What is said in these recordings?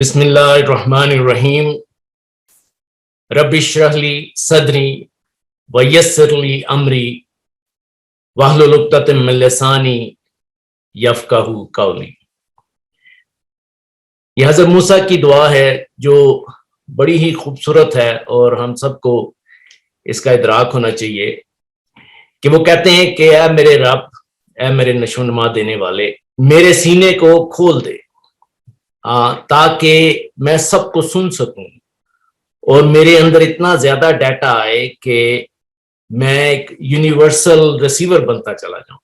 بسم اللہ الرحمن الرحیم رب اشرح لی صدری ویسر لی امری واحلل عقدۃ من لسانی یفقہوا قولی۔ یہ حضرت موسیٰ کی دعا ہے جو بڑی ہی خوبصورت ہے اور ہم سب کو اس کا ادراک ہونا چاہیے کہ وہ کہتے ہیں کہ اے میرے رب، اے میرے نشو و نما دینے والے، میرے سینے کو کھول دے تاکہ میں سب کو سن سکوں اور میرے اندر اتنا زیادہ ڈیٹا آئے کہ میں ایک یونیورسل ریسیور بنتا چلا جاؤں۔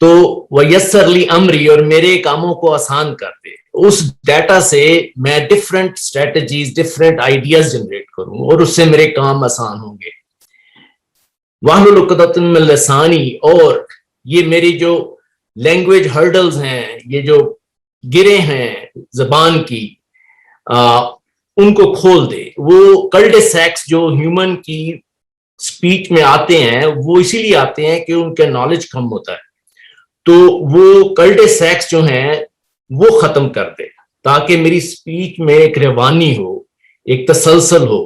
تو وَيَسَّرْ لِي أَمْرِي، اور میرے کاموں کو آسان کر دے۔ اس ڈیٹا سے میں different strategies, different ideas generate کروں اور اس سے میرے کام آسان ہوں گے۔ وَاحْلُلْ عُقْدَةً مِّن لِّسَانِي، اور یہ میری جو لینگویج ہرڈلز ہیں، یہ جو گرے ہیں زبان کی، ان کو کھول دے۔ وہ کلڈے سیکس جو ہیومن کی سپیچ میں آتے ہیں وہ اسی لیے آتے ہیں کہ ان کا نالج کم ہوتا ہے، تو وہ کلڈے سیکس جو ہیں وہ ختم کر دے تاکہ میری سپیچ میں ایک روانی ہو، ایک تسلسل ہو۔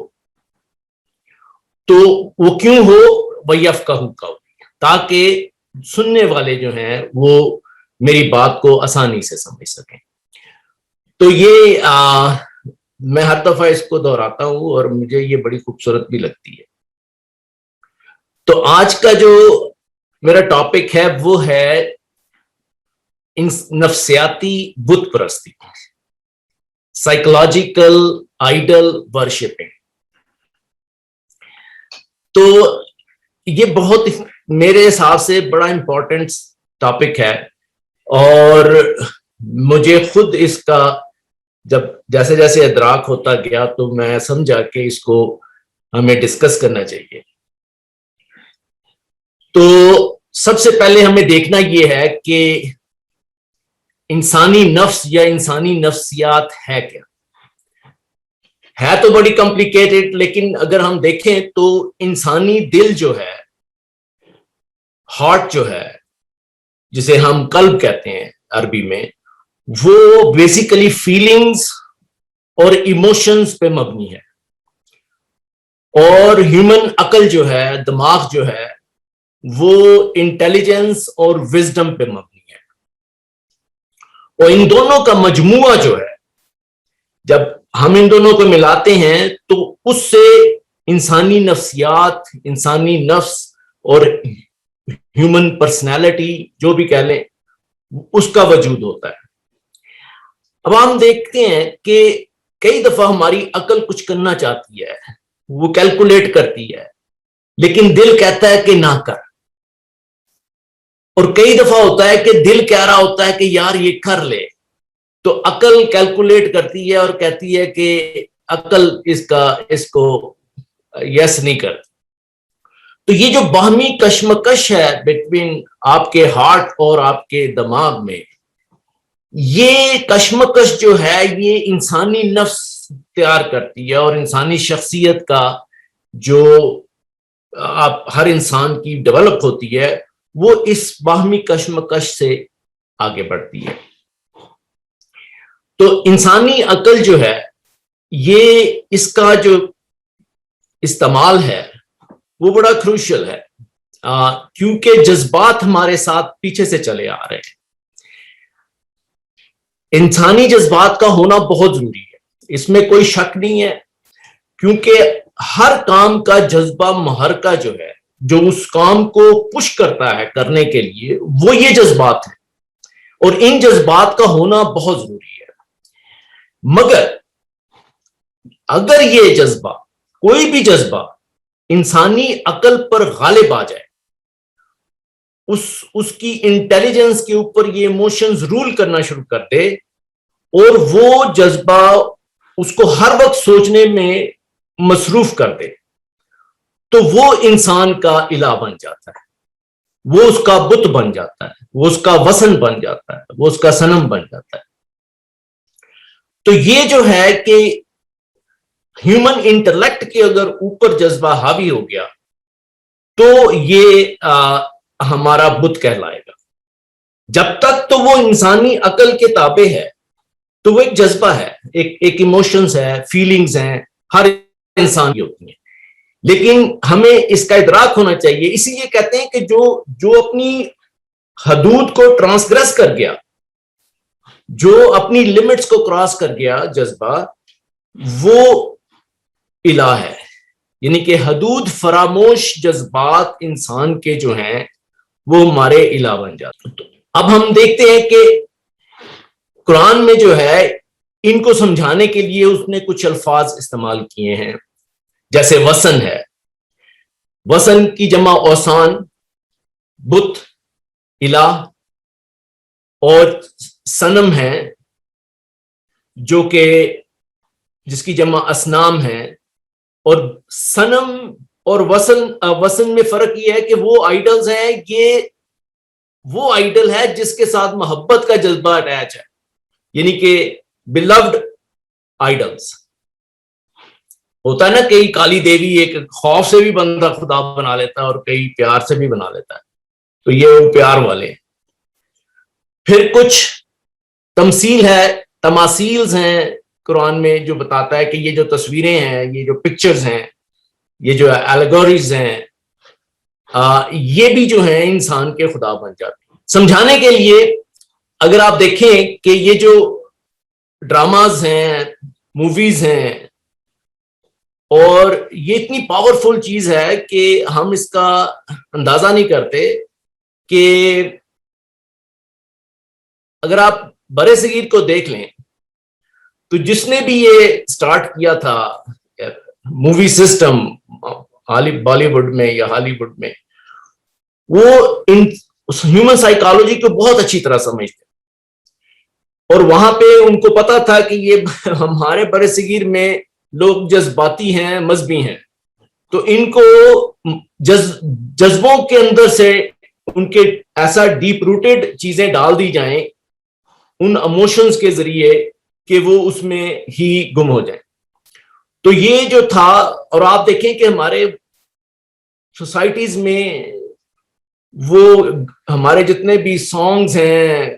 تو وہ کیوں ہو؟ وَيَفْقَهُوا قَوْلِي، تاکہ سننے والے جو ہیں وہ میری بات کو آسانی سے سمجھ سکیں۔ تو یہ میں ہر دفعہ اس کو دہراتا ہوں اور مجھے یہ بڑی خوبصورت بھی لگتی ہے۔ تو آج کا جو میرا ٹاپک ہے وہ ہے نفسیاتی بت پرستی، سائیکولوجیکل آئیڈل ورشپنگ۔ تو یہ بہت میرے حساب سے بڑا امپورٹنٹ ٹاپک ہے، اور مجھے خود اس کا جب جیسے جیسے ادراک ہوتا گیا تو میں سمجھا کہ اس کو ہمیں ڈسکس کرنا چاہیے۔ تو سب سے پہلے ہمیں دیکھنا یہ ہے کہ انسانی نفس یا انسانی نفسیات ہے کیا؟ ہے تو بڑی کمپلیکیٹڈ، لیکن اگر ہم دیکھیں تو انسانی دل جو ہے، ہارٹ جو ہے، جسے ہم قلب کہتے ہیں عربی میں، وہ بیسیکلی فیلنگز اور ایموشنز پہ مبنی ہے، اور ہیومن عقل جو ہے، دماغ جو ہے، وہ انٹیلیجنس اور وزڈم پہ مبنی ہے۔ اور ان دونوں کا مجموعہ جو ہے، جب ہم ان دونوں کو ملاتے ہیں تو اس سے انسانی نفسیات، انسانی نفس اور ہیومن پرسنالٹی جو بھی کہہ لیں، اس کا وجود ہوتا ہے۔ اب ہم دیکھتے ہیں کہ کئی دفعہ ہماری عقل کچھ کرنا چاہتی ہے، وہ کیلکولیٹ کرتی ہے، لیکن دل کہتا ہے کہ نہ کر۔ اور کئی دفعہ ہوتا ہے کہ دل کہہ رہا ہوتا ہے کہ یار یہ کر لے، تو عقل کیلکولیٹ کرتی ہے اور کہتی ہے کہ عقل اس کو یس نہیں کرتی۔ تو یہ جو باہمی کشمکش ہے بٹوین آپ کے ہارٹ اور آپ کے دماغ میں، یہ کشمکش جو ہے یہ انسانی نفس تیار کرتی ہے، اور انسانی شخصیت کا جو ہر انسان کی ڈیولپ ہوتی ہے وہ اس باہمی کشمکش سے آگے بڑھتی ہے۔ تو انسانی عقل جو ہے، یہ اس کا جو استعمال ہے وہ بڑا کروشل ہے، کیونکہ جذبات ہمارے ساتھ پیچھے سے چلے آ رہے ہیں۔ انسانی جذبات کا ہونا بہت ضروری ہے، اس میں کوئی شک نہیں ہے، کیونکہ ہر کام کا جذبہ محرکہ جو ہے، جو اس کام کو پش کرتا ہے کرنے کے لیے، وہ یہ جذبات ہیں، اور ان جذبات کا ہونا بہت ضروری ہے۔ مگر اگر یہ جذبہ، کوئی بھی جذبہ انسانی عقل پر غالب آ جائے، اس کی انٹیلیجنس کے اوپر یہ ایموشنز رول کرنا شروع کر دے، اور وہ جذبہ اس کو ہر وقت سوچنے میں مصروف کر دے، تو وہ انسان کا الہ بن جاتا ہے، وہ اس کا بت بن جاتا ہے، وہ اس کا وثن بن جاتا ہے، وہ اس کا صنم بن جاتا ہے۔ تو یہ جو ہے کہ ہیومن انٹلیکٹ کے اگر اوپر جذبہ حاوی ہو گیا تو یہ ہمارا بت کہلائے گا۔ جب تک تو وہ انسانی عقل کے تابع ہے، تو وہ ایک جذبہ ہے, ایک ایموشنز ہے, فیلنگز ہیں, ہر انسان کی ہوتی ہیں, لیکن ہمیں اس کا ادراک ہونا چاہیے. اسی لیے کہتے ہیں کہ جو اپنی حدود کو ٹرانسگریس کر گیا, جو اپنی لمٹس کو کراس کر گیا جذبہ, وہ الہ ہے. یعنی کہ حدود فراموش جذبات انسان کے جو ہیں وہ ہمارے الہ بن جاتے ہیں. اب ہم دیکھتے ہیں کہ قرآن میں جو ہے ان کو سمجھانے کے لیے اس نے کچھ الفاظ استعمال کیے ہیں, جیسے وثن ہے, وثن کی جمع اوثان, بت, الہ, اور صنم ہے جو کہ جس کی جمع اصنام ہے. اور صنم اور وثن میں فرق یہ ہے کہ وہ آئیڈلز ہیں, یہ وہ آئیڈل ہے جس کے ساتھ محبت کا جذبہ اٹیچ ہے, یعنی کہ بیلوڈ آئیڈلز. ہوتا ہے نا کئی کالی دیوی ایک خوف سے بھی بندہ خدا بنا لیتا ہے اور کئی پیار سے بھی بنا لیتا ہے, تو یہ وہ پیار والے ہیں. پھر کچھ تمثیل ہے, تماثیلز ہیں قرآن میں جو بتاتا ہے کہ یہ جو تصویریں ہیں, یہ جو پکچرز ہیں, یہ جو ایلیگوریز ہیں, یہ بھی جو ہیں انسان کے خدا بن جاتے ہیں. سمجھانے کے لیے اگر آپ دیکھیں کہ یہ جو ڈراماز ہیں, موویز ہیں, اور یہ اتنی پاورفل چیز ہے کہ ہم اس کا اندازہ نہیں کرتے کہ اگر آپ برے صغیر کو دیکھ لیں تو جس نے بھی یہ سٹارٹ کیا تھا مووی سسٹم بالی ووڈ میں یا ہالی ووڈ میں, وہ ہیومن سائیکالوجی کو بہت اچھی طرح سمجھتے, اور وہاں پہ ان کو پتا تھا کہ یہ ہمارے برے صغیر میں لوگ جذباتی ہیں, مذہبی ہیں, تو ان کو جذبوں کے اندر سے ان کے ایسا ڈیپ روٹیڈ چیزیں ڈال دی جائیں ان ایموشنز کے ذریعے کہ وہ اس میں ہی گم ہو جائیں. تو یہ جو تھا, اور آپ دیکھیں کہ ہمارے سوسائٹیز میں وہ ہمارے جتنے بھی سانگز ہیں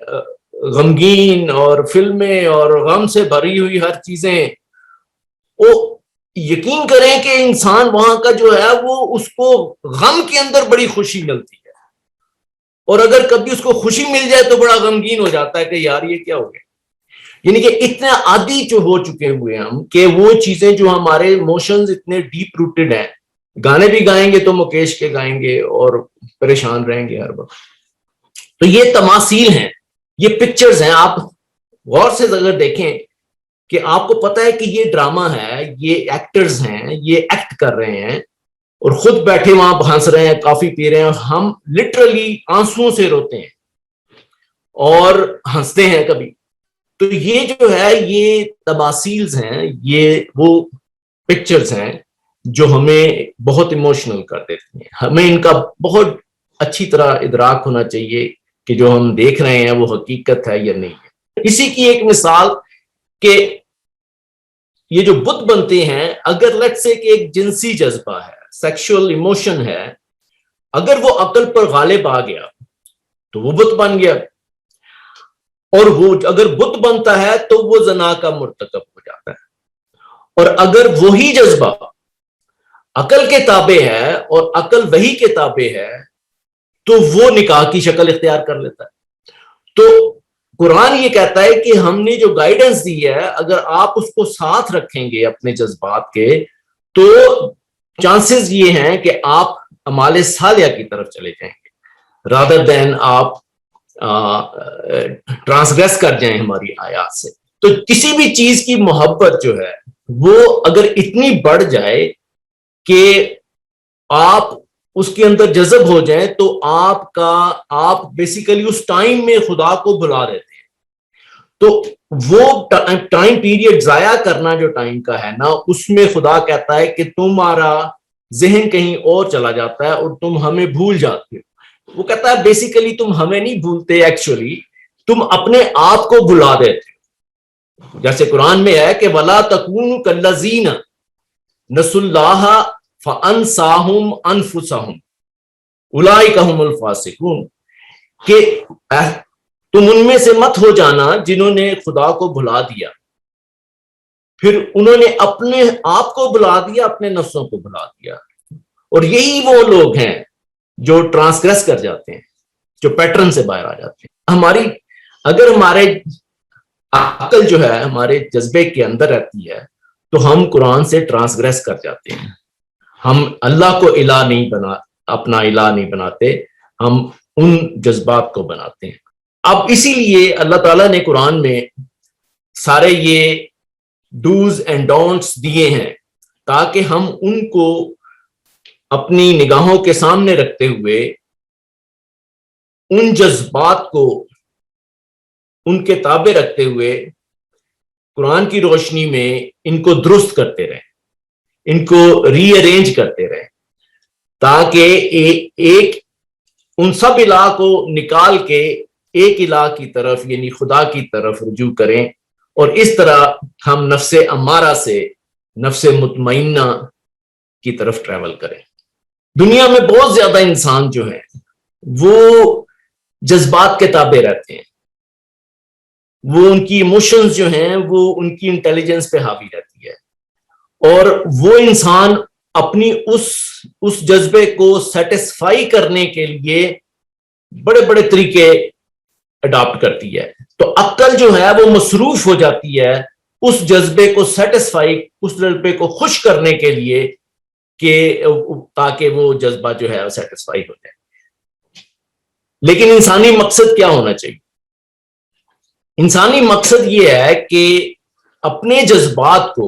غمگین اور فلمیں اور غم سے بھری ہوئی ہر چیزیں, وہ یقین کریں کہ انسان وہاں کا جو ہے وہ اس کو غم کے اندر بڑی خوشی ملتی ہے, اور اگر کبھی اس کو خوشی مل جائے تو بڑا غمگین ہو جاتا ہے کہ یار یہ کیا ہو گیا. یعنی کہ اتنا عادی جو ہو چکے ہوئے ہم کہ وہ چیزیں جو ہمارے ایموشنز اتنے ڈیپ روٹڈ ہیں, گانے بھی گائیں گے تو مکیش کے گائیں گے اور پریشان رہیں گے ہر وقت. تو یہ تماثیل ہیں, یہ پکچرز ہیں. آپ غور سے اگر دیکھیں کہ آپ کو پتا ہے کہ یہ ڈرامہ ہے, یہ ایکٹرز ہیں, یہ ایکٹ کر رہے ہیں اور خود بیٹھے وہاں ہنس رہے ہیں, کافی پی رہے ہیں, اور ہم لٹرلی آنسوؤں سے روتے ہیں اور ہنستے ہیں کبھی. تو یہ جو ہے یہ تماثیلز ہیں, یہ وہ پکچرز ہیں جو ہمیں بہت ایموشنل کر دیتی ہیں. ہمیں ان کا بہت اچھی طرح ادراک ہونا چاہیے کہ جو ہم دیکھ رہے ہیں وہ حقیقت ہے یا نہیں ہے. اسی کی ایک مثال کہ یہ جو بت بنتے ہیں, اگر لیٹ سے کہ ایک جنسی جذبہ ہے, سیکشل ایموشن ہے, اگر وہ عقل پر غالب آ گیا تو وہ بت بن گیا, اور وہ اگر بت بنتا ہے تو وہ زنا کا مرتکب ہو جاتا ہے. اور اگر وہی جذبہ عقل کے تابع ہے اور عقل وہی کے تابع ہے تو وہ نکاح کی شکل اختیار کر لیتا ہے. تو قرآن یہ کہتا ہے کہ ہم نے جو گائیڈنس دی ہے, اگر آپ اس کو ساتھ رکھیں گے اپنے جذبات کے, تو چانسز یہ ہیں کہ آپ اعمال صالحہ کی طرف چلے جائیں گے رادر دین آپ ٹرانسگریس کر جائیں ہماری آیات سے. تو کسی بھی چیز کی محبت جو ہے وہ اگر اتنی بڑھ جائے کہ آپ اس کے اندر جذب ہو جائیں تو آپ بیسیکلی اس ٹائم میں خدا کو بلا دیتے ہیں. تو وہ ٹائم پیریڈ ضائع کرنا جو ٹائم کا ہے نا, اس میں خدا کہتا ہے کہ تمہارا ذہن کہیں اور چلا جاتا ہے اور تم ہمیں بھول جاتے ہو. وہ کہتا ہے بیسیکلی تم ہمیں نہیں بھولتے, ایکچولی تم اپنے آپ کو بھلا دیتے ہو. جیسے قرآن میں ہے کہ وَلَا تَكُونُوا كَالَّذِينَ نَسُوا اللَّهَ فَأَنسَاهُمْ أَنفُسَهُمْ أُولَٰئِكَ هُمُ الْفَاسِقُونَ, کہ تم ان میں سے مت ہو جانا جنہوں نے خدا کو بھلا دیا، پھر انہوں نے اپنے آپ کو بھلا دیا، اپنے نفسوں کو بھلا دیا. اور یہی وہ لوگ ہیں جو ٹرانسگریس کر جاتے ہیں، جو پیٹرن سے باہر آ جاتے ہیں. اگر ہمارے عقل جو ہے ہمارے جذبے کے اندر رہتی ہے تو ہم قرآن سے ٹرانسگریس کر جاتے ہیں. ہم اللہ کو اپنا الہ نہیں بناتے، ہم ان جذبات کو بناتے ہیں. اب اسی لیے اللہ تعالیٰ نے قرآن میں سارے یہ ڈوز اینڈ ڈونٹس دیے ہیں تاکہ ہم ان کو اپنی نگاہوں کے سامنے رکھتے ہوئے ان جذبات کو ان کے تابع رکھتے ہوئے قرآن کی روشنی میں ان کو درست کرتے رہیں، ان کو ری ارینج کرتے رہیں، تاکہ ایک ان سب الہ کو نکال کے ایک الہ کی طرف یعنی خدا کی طرف رجوع کریں، اور اس طرح ہم نفس امارہ سے نفس مطمئنہ کی طرف ٹریول کریں. دنیا میں بہت زیادہ انسان جو ہیں وہ جذبات کے تابع رہتے ہیں، وہ ان کی ایموشنز جو ہیں وہ ان کی انٹیلیجنس پہ حاوی رہتی ہے، اور وہ انسان اپنی اس جذبے کو سیٹسفائی کرنے کے لیے بڑے بڑے طریقے اڈاپٹ کرتی ہے. تو عقل جو ہے وہ مصروف ہو جاتی ہے اس جذبے کو سیٹسفائی، اس جذبے کو خوش کرنے کے لیے کہ تاکہ وہ جذبہ جو ہے سیٹسفائی ہو جائے. لیکن انسانی مقصد کیا ہونا چاہیے؟ انسانی مقصد یہ ہے کہ اپنے جذبات کو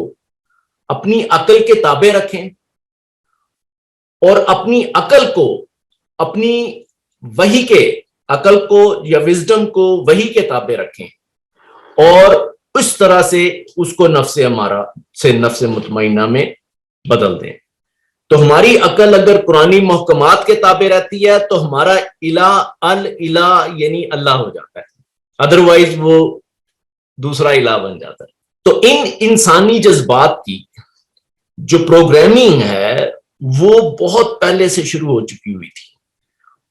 اپنی عقل کے تابع رکھیں اور اپنی عقل کو اپنی وحی کے عقل کو یا وزڈم کو وحی کے تابع رکھیں اور اس طرح سے اس کو نفس امارہ سے نفس مطمئنہ میں بدل دیں. تو ہماری عقل اگر قرآنی محکمات کے تابع رہتی ہے تو ہمارا الہ یعنی اللہ ہو جاتا ہے، ادروائز وہ دوسرا الہ بن جاتا ہے. تو ان انسانی جذبات کی جو پروگرامنگ ہے وہ بہت پہلے سے شروع ہو چکی ہوئی تھی،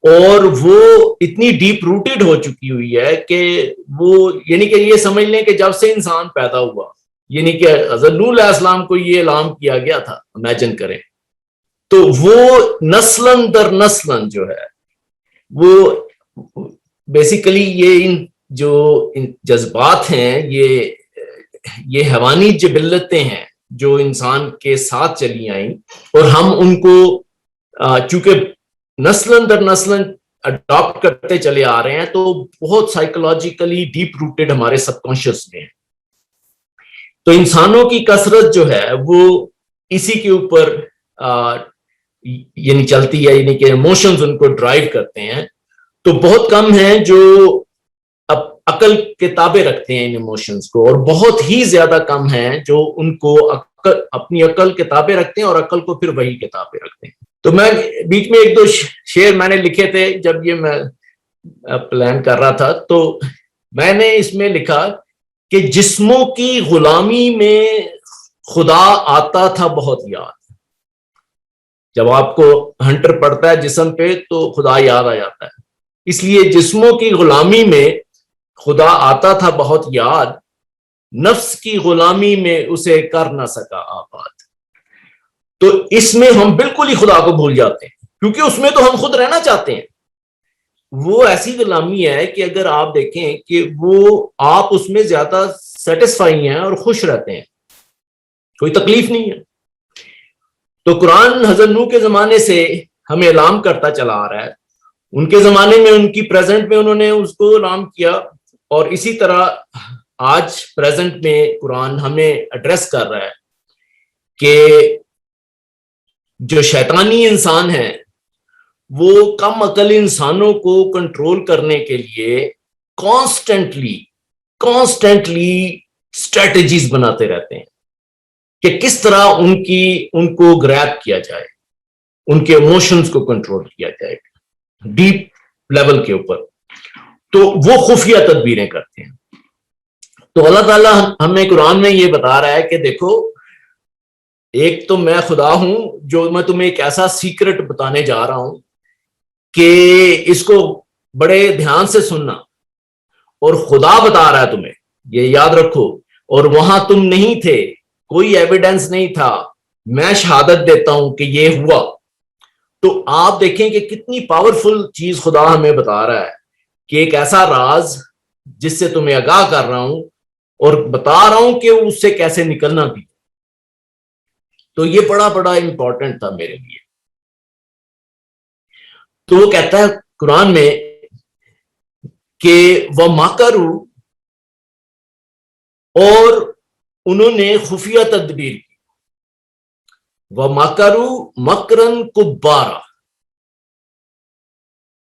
اور وہ اتنی ڈیپ روٹڈ ہو چکی ہوئی ہے کہ وہ یعنی کہ یہ سمجھ لیں کہ جب سے انسان پیدا ہوا، یعنی کہ حضرت نوح علیہ السلام کو یہ اعلان کیا گیا تھا، امیجن کریں، تو وہ نسلاً در نسلاً جو ہے وہ بیسیکلی یہ جو جذبات ہیں یہ حیوانی جبلتیں ہیں جو انسان کے ساتھ چلی آئیں، اور ہم ان کو چونکہ نسلاً در نسلاً اڈاپٹ کرتے چلے آ رہے ہیں تو بہت سائیکولوجیکلی ڈیپ روٹڈ ہمارے سب کانشیس میں ہیں. تو انسانوں کی کثرت جو ہے وہ اسی کے اوپر یعنی چلتی ہے، یعنی کہ ایموشنز ان کو ڈرائیو کرتے ہیں. تو بہت کم ہیں جو عقل کے تابع رکھتے ہیں ان ایموشنز کو، اور بہت ہی زیادہ کم ہیں جو ان کو اپنی عقل کے تابع رکھتے ہیں اور عقل کو پھر وحی کے تابع رکھتے ہیں. تو میں بیچ میں ایک دو شعر میں نے لکھے تھے جب یہ میں پلان کر رہا تھا، تو میں نے اس میں لکھا کہ جسموں کی غلامی میں خدا آتا تھا بہت یاد. جب آپ کو ہنٹر پڑتا ہے جسم پہ تو خدا یاد آ جاتا ہے، اس لیے جسموں کی غلامی میں خدا آتا تھا بہت یاد، نفس کی غلامی میں اسے کر نہ سکا آباد. تو اس میں ہم بالکل ہی خدا کو بھول جاتے ہیں کیونکہ اس میں تو ہم خود رہنا چاہتے ہیں. وہ ایسی غلامی ہے کہ اگر آپ دیکھیں کہ وہ آپ اس میں زیادہ سیٹسفائی ہیں اور خوش رہتے ہیں، کوئی تکلیف نہیں ہے. تو قرآن حضرت نوح کے زمانے سے ہمیں اعلان کرتا چلا آ رہا ہے، ان کے زمانے میں ان کی پریزنٹ میں انہوں نے اس کو اعلان کیا، اور اسی طرح آج پریزنٹ میں قرآن ہمیں ایڈریس کر رہا ہے کہ جو شیطانی انسان ہیں وہ کم عقل انسانوں کو کنٹرول کرنے کے لیے کانسٹنٹلی اسٹریٹجیز بناتے رہتے ہیں کہ کس طرح ان کو گریب کیا جائے، ان کے ایموشنز کو کنٹرول کیا جائے ڈیپ لیول کے اوپر. تو وہ خفیہ تدبیریں کرتے ہیں. تو اللہ تعالیٰ ہمیں قرآن میں یہ بتا رہا ہے کہ دیکھو، ایک تو میں خدا ہوں جو میں تمہیں ایک ایسا سیکرٹ بتانے جا رہا ہوں کہ اس کو بڑے دھیان سے سننا، اور خدا بتا رہا ہے تمہیں، یہ یاد رکھو، اور وہاں تم نہیں تھے، کوئی ایویڈنس نہیں تھا، میں شہادت دیتا ہوں کہ یہ ہوا. تو آپ دیکھیں کہ کتنی پاورفل چیز خدا ہمیں بتا رہا ہے کہ ایک ایسا راز جس سے تمہیں آگاہ کر رہا ہوں اور بتا رہا ہوں کہ اس سے کیسے نکلنا بھی. تو یہ بڑا بڑا امپورٹنٹ تھا میرے لیے. تو وہ کہتا ہے قرآن میں کہ وہ مکرو، اور انہوں نے خفیہ تدبیر کی، وہ مکرو مکرن کبارا،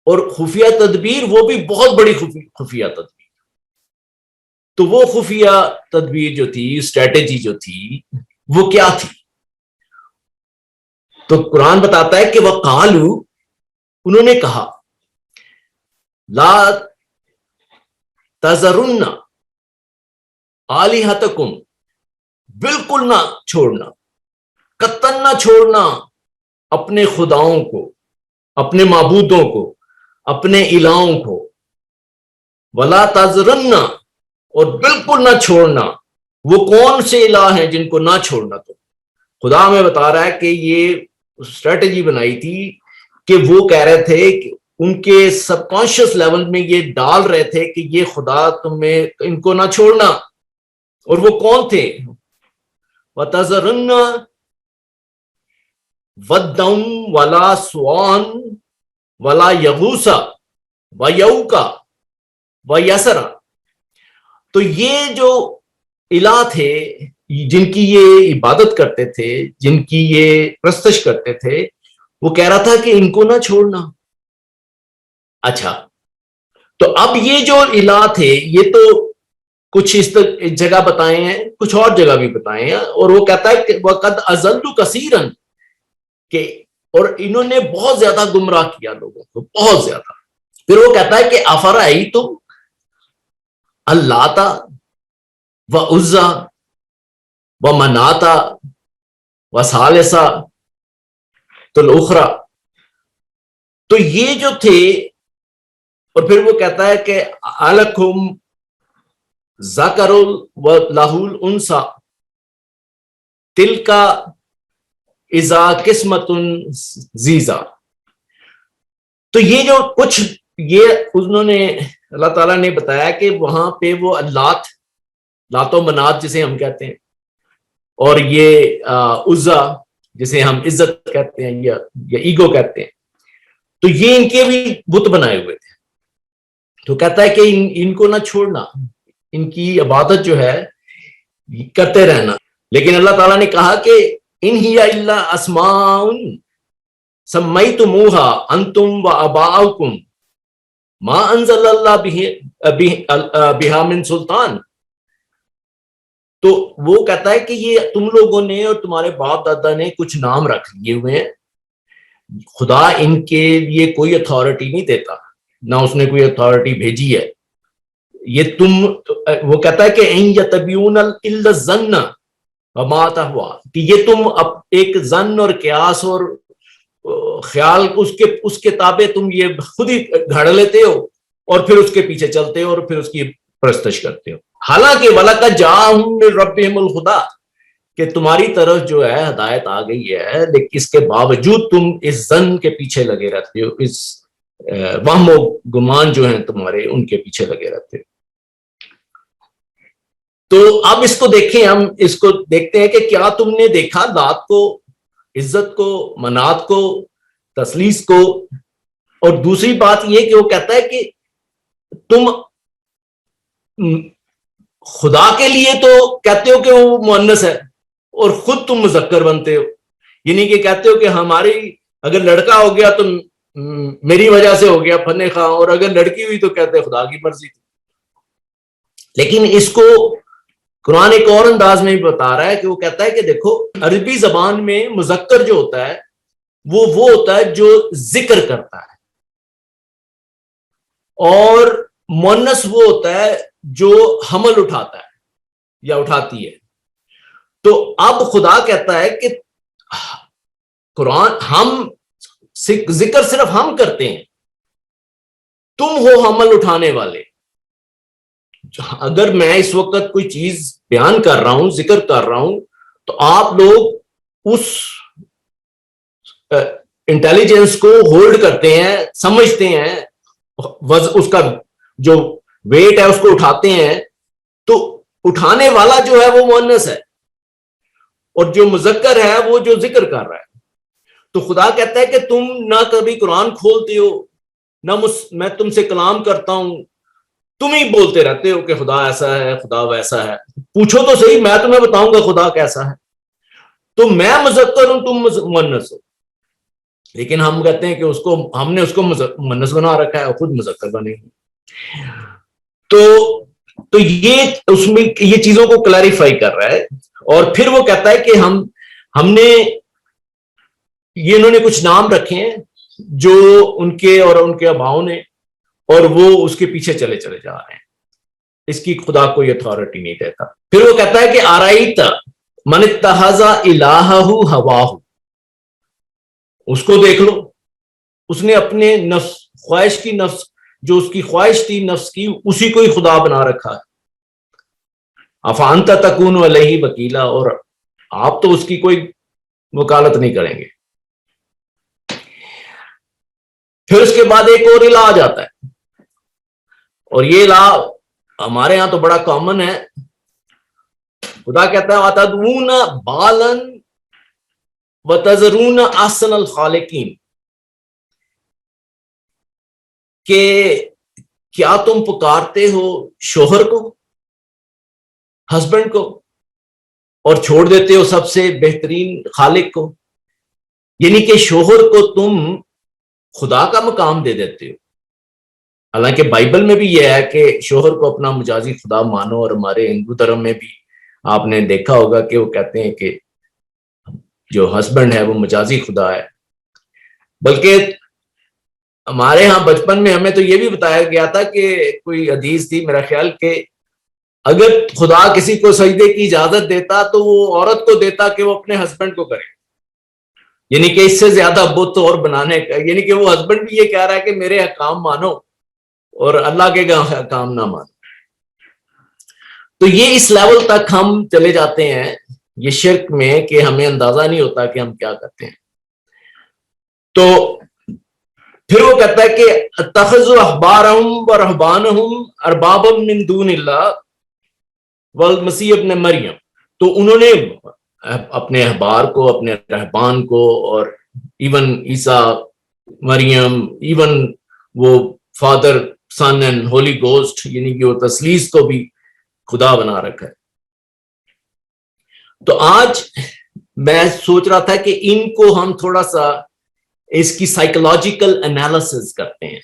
اور خفیہ تدبیر وہ بھی بہت بڑی خفیہ تدبیر. تو وہ خفیہ تدبیر جو تھی، اسٹریٹجی جو تھی، وہ کیا تھی؟ تو قرآن بتاتا ہے کہ وہ قالو، انہوں نے کہا، لا تذرن آلہتکم، بالکل نہ چھوڑنا، قطعاً نہ چھوڑنا اپنے خداؤں کو، اپنے معبودوں کو، اپنے الہوں کو. ولا تذرن، اور بالکل نہ چھوڑنا. وہ کون سے الہ ہیں جن کو نہ چھوڑنا؟ تو خدا ہمیں بتا رہا ہے کہ یہ اسٹریٹجی بنائی تھی کہ وہ کہہ رہے تھے کہ ان کے سب کانشیس لیول میں یہ ڈال رہے تھے کہ یہ خدا تمہیں ان کو نہ چھوڑنا. اور وہ کون تھے؟ وَتَذَرُنَّ وَدًّا وَلَا سُوَاعًا وَلَا يَغُوثَ وَيَعُوقَ وَيَسْرَ. تو یہ جو الہ تھے جن کی یہ عبادت کرتے تھے، جن کی یہ پرستش کرتے تھے، وہ کہہ رہا تھا کہ ان کو نہ چھوڑنا. اچھا، تو اب یہ جو الہ تھے یہ تو کچھ اس جگہ بتائے ہیں، کچھ اور جگہ بھی بتائے ہیں، اور وہ کہتا ہے کہ وَقَدْ أَضَلُّوا كَثِيرًا، کہ اور انہوں نے بہت زیادہ گمراہ کیا لوگوں کو، بہت زیادہ. پھر وہ کہتا ہے کہ أَفَرَأَيْتُمْ اللَّاتَ وَعُزَّىٰ وَمَنَاةَ وَثَالِثَةَ الْأُخْرَىٰ. تو یہ جو تھے، اور پھر وہ کہتا ہے کہ أَلَكُمْ ذَكَرٌ وَلَهُ الْأُنثىٰ تِلْكَ إِذًا قِسْمَةٌ ضِیزَىٰ. تو یہ جو کچھ یہ انہوں نے اللہ تعالیٰ نے بتایا کہ وہاں پہ وہ لات و منات جسے ہم کہتے ہیں، اور یہ عزا جسے ہم عزت کہتے ہیں یا ایگو کہتے ہیں، تو یہ ان کے بھی بت بنائے ہوئے تھے. تو کہتا ہے کہ ان کو نہ چھوڑنا، ان کی عبادت جو ہے کرتے رہنا. لیکن اللہ تعالیٰ نے کہا کہ ان ہی الا اسماء سمیتموها انتم وآباؤکم ما انزل اللہ بہا من سلطان. تو وہ کہتا ہے کہ یہ تم لوگوں نے اور تمہارے باپ دادا نے کچھ نام رکھ لیے ہوئے ہیں، خدا ان کے لیے کوئی اتھارٹی نہیں دیتا، نہ اس نے کوئی اتھارٹی بھیجی ہے. یہ وہ کہتا ہے کہ ان یتبعون الا الظن وما تہوی، کہ یہ تم ایک ظن اور قیاس اور خیال اس کے تابع تم یہ خود ہی گھڑ لیتے ہو اور پھر اس کے پیچھے چلتے ہو اور پھر اس کی پرستش کرتے ہو. حالانکہ وَلَقَدْ جَاءَهُم مِّن رَّبِّهِمُ الْهُدىٰ، کہ تمہاری طرف جو ہے ہدایت آ گئی ہے، لیکن اس کے باوجود تم اس ظن کے پیچھے لگے رہتے ہو، اس وہم و گمان جو ہیں تمہارے ان کے پیچھے لگے رہتے ہو. تو اب اس کو دیکھیں، ہم اس کو دیکھتے ہیں کہ کیا تم نے دیکھا لات کو، عزت کو، منات کو، تثلیث کو. اور دوسری بات یہ کہ وہ کہتا ہے کہ تم خدا کے لیے تو کہتے ہو کہ وہ مؤنث ہے اور خود تم مذکر بنتے ہو، یعنی کہ کہتے ہو کہ ہماری اگر لڑکا ہو گیا تو میری وجہ سے ہو گیا فن خواہ، اور اگر لڑکی ہوئی تو کہتے خدا کی مرضی تھی. لیکن اس کو قرآن ایک اور انداز میں بھی بتا رہا ہے کہ وہ کہتا ہے کہ دیکھو عربی زبان میں مذکر جو ہوتا ہے وہ ہوتا ہے جو ذکر کرتا ہے، اور مؤنث وہ ہوتا ہے جو حمل اٹھاتا ہے یا اٹھاتی ہے. تو اب خدا کہتا ہے کہ قرآن ہم ذکر صرف ہم کرتے ہیں، تم ہو حمل اٹھانے والے. اگر میں اس وقت کوئی چیز بیان کر رہا ہوں، ذکر کر رہا ہوں، تو آپ لوگ اس انٹیلیجنس کو ہولڈ کرتے ہیں، سمجھتے ہیں، اس کا جو ویٹ ہے اس کو اٹھاتے ہیں، تو اٹھانے والا جو ہے وہ مؤنث ہے، اور جو مذکر ہے وہ جو ذکر کر رہا ہے. تو خدا کہتا ہے کہ تم نہ کبھی قرآن کھولتے ہو، نہ میں تم سے کلام کرتا ہوں، تم ہی بولتے رہتے ہو کہ خدا ایسا ہے، خدا ویسا ہے. پوچھو تو صحیح، میں تمہیں بتاؤں گا خدا کیسا ہے. تو میں مذکر ہوں، تم مؤنث ہو. لیکن ہم کہتے ہیں کہ ہم نے اس کو مؤنث بنا رکھا ہے اور خود مذکر بنے. تو یہ اس میں یہ چیزوں کو کلیریفائی کر رہا ہے. اور پھر وہ کہتا ہے کہ ہم نے یہ انہوں نے کچھ نام رکھے ہیں جو ان کے اور ان کے آباؤں نے، اور وہ اس کے پیچھے چلے جا رہے ہیں. اس کی خدا کوئی اتھارٹی نہیں دیتا. پھر وہ کہتا ہے کہ آرائیت من اتخذ الہہ ہواہ، اس کو دیکھ لو، اس نے اپنے نفس خواہش کی، نفس جو اس کی خواہش تھی نفس کی، اسی کو ہی خدا بنا رکھا ہے. افانت تکون علیہ وکیلا، اور آپ تو اس کی کوئی وکالت نہیں کریں گے. پھر اس کے بعد ایک اور الہ آ جاتا ہے، اور یہ الہ ہمارے ہاں تو بڑا کامن ہے. خدا کہتا ہے وَتَدْعُونَ بَالًا وَتَذَرُونَ أَحْسَنَ الْخَالِقِينَ، کہ کیا تم پکارتے ہو شوہر کو، ہسبینڈ کو، اور چھوڑ دیتے ہو سب سے بہترین خالق کو. یعنی کہ شوہر کو تم خدا کا مقام دے دیتے ہو. حالانکہ بائبل میں بھی یہ ہے کہ شوہر کو اپنا مجازی خدا مانو، اور ہمارے ہندو دھرم میں بھی آپ نے دیکھا ہوگا کہ وہ کہتے ہیں کہ جو ہسبینڈ ہے وہ مجازی خدا ہے. بلکہ ہمارے ہاں بچپن میں ہمیں تو یہ بھی بتایا گیا تھا کہ کوئی حدیث تھی میرا خیال کہ اگر خدا کسی کو سجدے کی اجازت دیتا تو وہ عورت کو دیتا کہ وہ اپنے ہسبینڈ کو کرے. یعنی کہ اس سے زیادہ بت اور بنانے کا، یعنی کہ وہ ہسبینڈ بھی یہ کہہ رہا ہے کہ میرے حکام مانو اور اللہ کے حکام نہ مانو. تو یہ اس لیول تک ہم چلے جاتے ہیں یہ شرک میں کہ ہمیں اندازہ نہیں ہوتا کہ ہم کیا کرتے ہیں. تو پھر وہ کہتا ہے کہ اتخذوا احبارهم ورهبانهم اربابا من دون اللہ والمسیح ابن مریم. تو انہوں نے اپنے احبار کو، اپنے رہبان کو، اور ایون عیسیٰ، مریم، ایون وہ father, son and holy ghost, یعنی کہ وہ تثلیث کو بھی خدا بنا رکھا ہے. تو آج میں سوچ رہا تھا کہ ان کو ہم تھوڑا سا اس کی سائیکولوجیکل انالیسس کرتے ہیں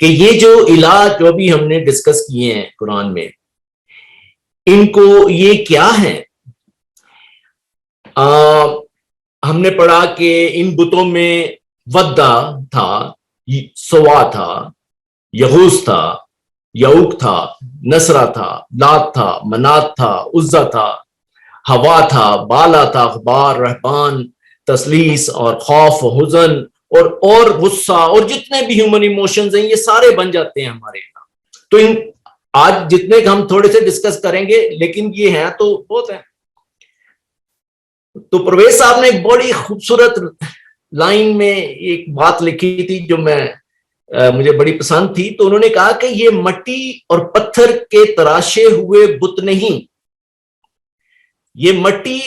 کہ یہ جو الہ جو بھی ہم نے ڈسکس کیے ہیں قرآن میں، ان کو یہ کیا ہے. ہم نے پڑھا کہ ان بتوں میں ودہ تھا، سوا تھا، یغوث تھا، یعوق تھا، نصرہ تھا، لات تھا، منات تھا، عزا تھا، ہوا تھا، بالا تھا، اخبار، رہبان، تسلیس اور خوف و حزن اور غصہ، اور جتنے بھی ہیومن ایموشنز ہیں یہ سارے بن جاتے ہیں ہمارے یہاں. تو آج جتنے ہم تھوڑے سے ڈسکس کریں گے، لیکن یہ ہیں تو بہت ہیں. تو پرویز صاحب نے ایک بڑی خوبصورت لائن میں ایک بات لکھی تھی جو مجھے بڑی پسند تھی. تو انہوں نے کہا کہ یہ مٹی اور پتھر کے تراشے ہوئے بت نہیں، یہ مٹی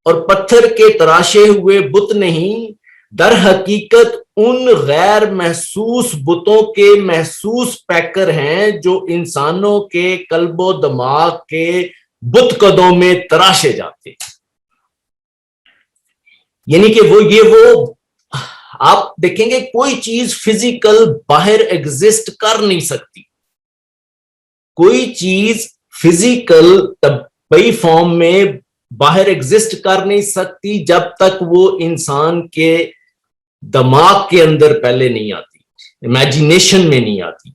اور پتھر کے تراشے ہوئے بت نہیں، در حقیقت ان غیر محسوس بتوں کے محسوس پیکر ہیں جو انسانوں کے قلب و دماغ کے بت قدوں میں تراشے جاتے. یعنی کہ وہ آپ دیکھیں گے کوئی چیز فزیکل باہر ایگزسٹ کر نہیں سکتی، کوئی چیز فزیکل طبعی فارم میں باہر ایگزسٹ کر نہیں سکتی جب تک وہ انسان کے دماغ کے اندر پہلے نہیں آتی، امیجینیشن میں نہیں آتی.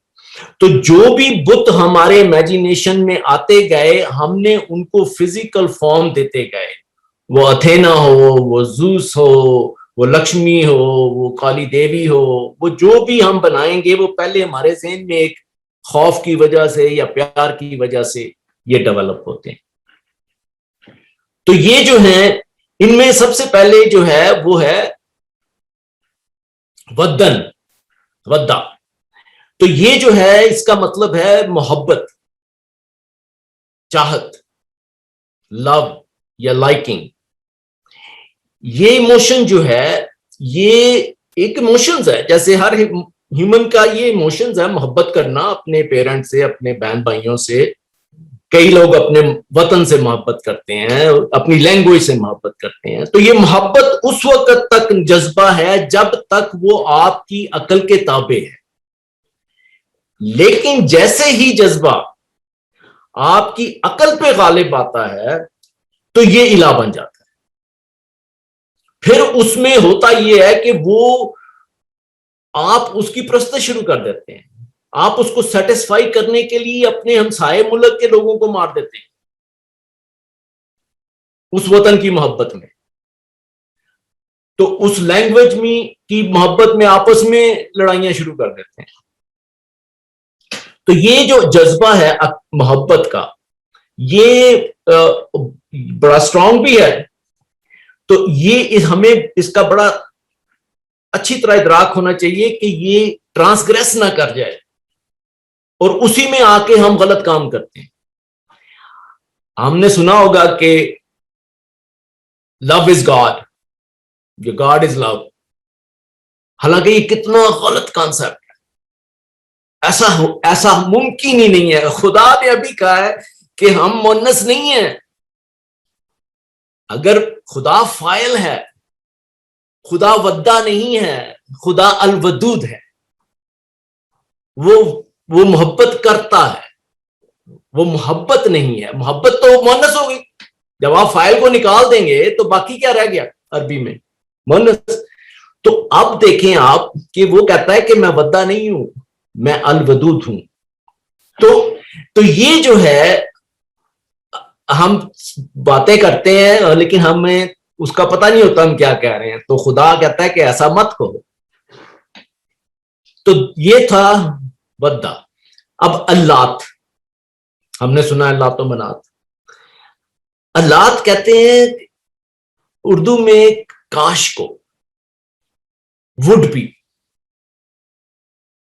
تو جو بھی بت ہمارے امیجینیشن میں آتے گئے، ہم نے ان کو فزیکل فارم دیتے گئے. وہ اتھینا ہو، وہ زوس ہو، وہ لکشمی ہو، وہ کالی دیوی ہو، وہ جو بھی ہم بنائیں گے وہ پہلے ہمارے ذہن میں ایک خوف کی وجہ سے یا پیار کی وجہ سے یہ ڈیولپ ہوتے ہیں. تو یہ جو ہیں ان میں سب سے پہلے جو ہے وہ ہے ودن، ودا. تو یہ جو ہے اس کا مطلب ہے محبت، چاہت، لو یا لائکنگ. یہ ایموشن جو ہے یہ ایک ایموشنز ہے، جیسے ہر ہیومن کا یہ ایموشنز ہے، محبت کرنا اپنے پیرنٹ سے، اپنے بہن بھائیوں سے. کئی لوگ اپنے وطن سے محبت کرتے ہیں، اپنی لینگویج سے محبت کرتے ہیں. تو یہ محبت اس وقت تک جذبہ ہے جب تک وہ آپ کی عقل کے تابع ہے. لیکن جیسے ہی جذبہ آپ کی عقل پہ غالب آتا ہے تو یہ الہ بن جاتا ہے. پھر اس میں ہوتا یہ ہے کہ وہ آپ اس کی پرستش شروع کر دیتے ہیں. آپ اس کو سیٹسفائی کرنے کے لیے اپنے ہمسائے ملک کے لوگوں کو مار دیتے ہیں اس وطن کی محبت میں. تو اس لینگویج میں کی محبت میں آپس میں لڑائیاں شروع کر دیتے ہیں. تو یہ جو جذبہ ہے محبت کا یہ بڑا سٹرونگ بھی ہے. تو یہ ہمیں اس کا بڑا اچھی طرح ادراک ہونا چاہیے کہ یہ ٹرانسگریس نہ کر جائے اور اسی میں آ کے ہم غلط کام کرتے ہیں. ہم نے سنا ہوگا کہ لو از گاڈ، گاڈ از لو. حالانکہ یہ کتنا غلط کانسیپٹ ہے. ایسا ممکن ہی نہیں ہے. خدا نے ابھی کہا ہے کہ ہم مونس نہیں ہیں. اگر خدا فاعل ہے، خدا ودا نہیں ہے، خدا الودود ہے. وہ محبت کرتا ہے، وہ محبت نہیں ہے. محبت تو مونس ہو گئی. جب آپ فاعل کو نکال دیں گے تو باقی کیا رہ گیا عربی میں؟ مونس. تو اب دیکھیں آپ کہ وہ کہتا ہے کہ میں ودا نہیں ہوں، میں الودود ہوں. تو یہ جو ہے ہم باتیں کرتے ہیں لیکن ہمیں اس کا پتہ نہیں ہوتا ہم کیا کہہ رہے ہیں. تو خدا کہتا ہے کہ ایسا مت کہو. تو یہ تھا ودا. اب اللات، ہم نے سنا ہے لات و منات. اللات کہتے ہیں اردو میں کاش کو، وڈ بھی،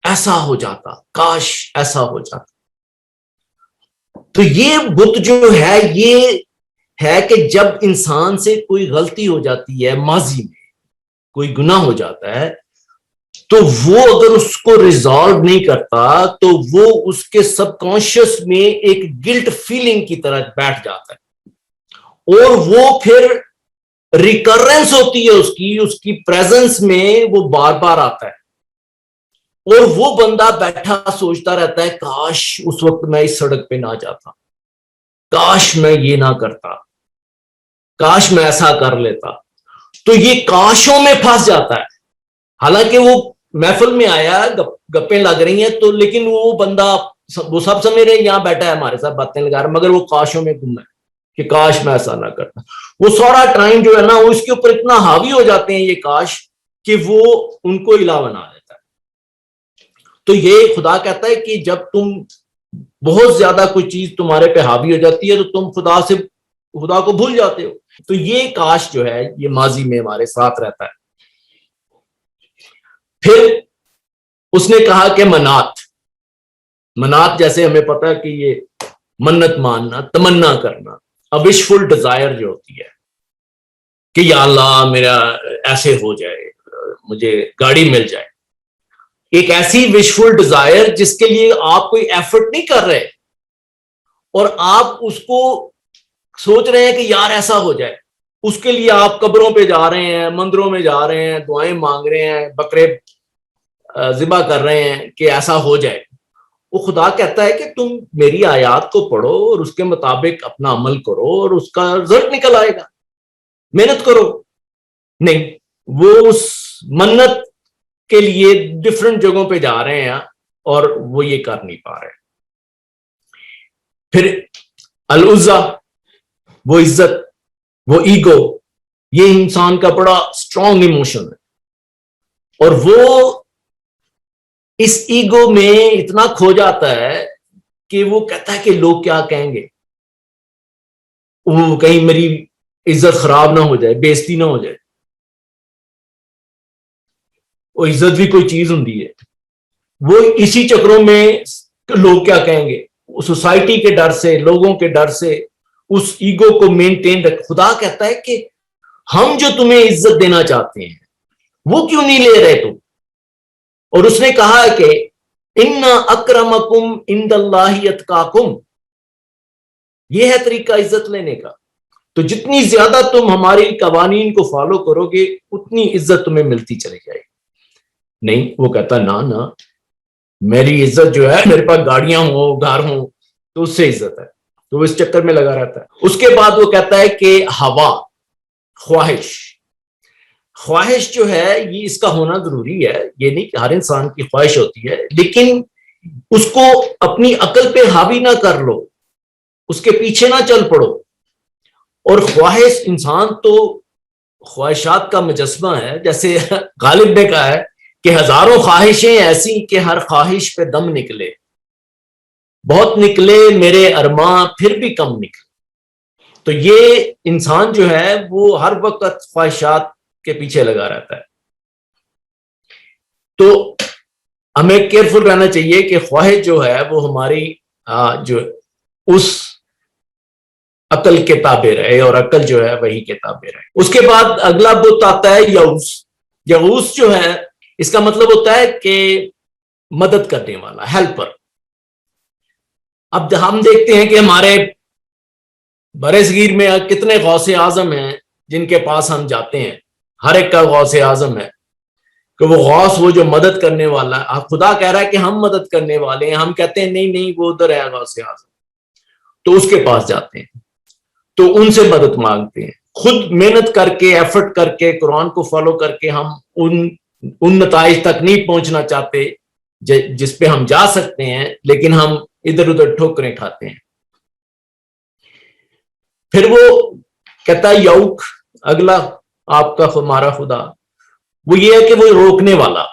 ایسا ہو جاتا، کاش ایسا ہو جاتا. تو یہ بت جو ہے یہ ہے کہ جب انسان سے کوئی غلطی ہو جاتی ہے، ماضی میں کوئی گناہ ہو جاتا ہے، تو وہ اگر اس کو ریزالو نہیں کرتا تو وہ اس کے سب کانشیس میں ایک گلٹ فیلنگ کی طرح بیٹھ جاتا ہے اور وہ پھر ریکرنس ہوتی ہے اس کی پریزنس میں وہ بار بار آتا ہے اور وہ بندہ بیٹھا سوچتا رہتا ہے کاش اس وقت میں اس سڑک پہ نہ جاتا، کاش میں یہ نہ کرتا، کاش میں ایسا کر لیتا. تو یہ کاشوں میں پھنس جاتا ہے. حالانکہ وہ محفل میں آیا، گپیں لگ رہی ہیں تو لیکن وہ بندہ وہ سب سمجھ رہے ہیں یہاں بیٹھا ہے ہمارے ساتھ باتیں لگا رہا ہے، مگر وہ کاشوں میں گم ہے کہ کاش میں ایسا نہ کرتا. وہ سارا ٹائم جو ہے نا وہ اس کے اوپر اتنا حاوی ہو جاتے ہیں یہ کاش کہ وہ ان کو الہ بنا دیتا ہے. تو یہ خدا کہتا ہے کہ جب تم بہت زیادہ کوئی چیز تمہارے پہ حاوی ہو جاتی ہے تو تم خدا کو بھول جاتے ہو. تو یہ کاش جو ہے یہ ماضی میں ہمارے ساتھ رہتا ہے. پھر اس نے کہا کہ منات جیسے ہمیں پتا ہے کہ یہ منت ماننا، تمنا کرنا، وشفل ڈیزائر جو ہوتی ہے کہ یا اللہ میرا ایسے ہو جائے، مجھے گاڑی مل جائے. ایک ایسی وشفل ڈیزائر جس کے لیے آپ کوئی ایفرٹ نہیں کر رہے اور آپ اس کو سوچ رہے ہیں کہ یار ایسا ہو جائے. اس کے لیے آپ قبروں پہ جا رہے ہیں، مندروں میں جا رہے ہیں، دعائیں مانگ رہے ہیں، بکرے ذبح کر رہے ہیں کہ ایسا ہو جائے. وہ خدا کہتا ہے کہ تم میری آیات کو پڑھو اور اس کے مطابق اپنا عمل کرو اور اس کا رزلٹ نکل آئے گا. محنت کرو. نہیں، وہ اس منت کے لیے ڈفرنٹ جگہوں پہ جا رہے ہیں اور وہ یہ کر نہیں پا رہے. پھر العزا، وہ عزت، وہ ایگو، یہ انسان کا بڑا سٹرونگ ایموشن ہے اور وہ اس ایگو میں اتنا کھو جاتا ہے کہ وہ کہتا ہے کہ لوگ کیا کہیں گے، وہ کہیں میری عزت خراب نہ ہو جائے، بے عزتی نہ ہو جائے. وہ عزت بھی کوئی چیز ہوں ہے، وہ اسی چکروں میں لوگ کیا کہیں گے، سوسائٹی کے ڈر سے، لوگوں کے ڈر سے اس ایگو کو مینٹین رکھ. خدا کہتا ہے کہ ہم جو تمہیں عزت دینا چاہتے ہیں وہ کیوں نہیں لے رہے تم؟ اور اس نے کہا کہ ان اکرمکم عند اللہ اتقاکم، یہ ہے طریقہ عزت لینے کا. تو جتنی زیادہ تم ہماری قوانین کو فالو کرو گے اتنی عزت تمہیں ملتی چلی جائے گی. نہیں، وہ کہتا نہ میری عزت جو ہے، میرے پاس گاڑیاں ہوں، گھر ہوں، تو اس سے عزت ہے. تو وہ اس چکر میں لگا رہتا ہے. اس کے بعد وہ کہتا ہے کہ ہوا، خواہش جو ہے یہ اس کا ہونا ضروری ہے. یہ نہیں کہ ہر انسان کی خواہش ہوتی ہے، لیکن اس کو اپنی عقل پہ حاوی نہ کر لو، اس کے پیچھے نہ چل پڑو. اور خواہش، انسان تو خواہشات کا مجسمہ ہے. جیسے غالب نے کہا ہے کہ ہزاروں خواہشیں ایسی کہ ہر خواہش پہ دم نکلے، بہت نکلے میرے ارماں پھر بھی کم نکلے. تو یہ انسان جو ہے وہ ہر وقت خواہشات کے پیچھے لگا رہتا ہے. تو ہمیں کیئرفل رہنا چاہیے کہ خواہش جو ہے وہ ہماری جو اس عقل کے تابع رہے، اور عقل جو ہے وہی کے تابع رہے. اس کے بعد اگلا بت آتا ہے یئوس. یئوس جو ہے اس کا مطلب ہوتا ہے کہ مدد کرنے والا، ہیلپر. اب ہم دیکھتے ہیں کہ ہمارے برے صغیر میں کتنے غوث اعظم ہیں جن کے پاس ہم جاتے ہیں. ہر ایک کا غوث اعظم ہے کہ وہ غوث، وہ جو مدد کرنے والا ہے. خدا کہہ رہا ہے کہ ہم مدد کرنے والے ہیں، ہم کہتے ہیں نہیں وہ ادھر ہے غوث اعظم. تو اس کے پاس جاتے ہیں، تو ان سے مدد مانگتے ہیں. خود محنت کر کے، ایفرٹ کر کے، قرآن کو فالو کر کے ہم ان نتائج تک نہیں پہنچنا چاہتے جس پہ ہم جا سکتے ہیں، لیکن ہم ادھر ادھر ٹھوکریں کھاتے ہیں. پھر وہ کہتا ہے یوک، اگلا آپ کا ہمارا خدا، وہ یہ ہے کہ وہ روکنے والا،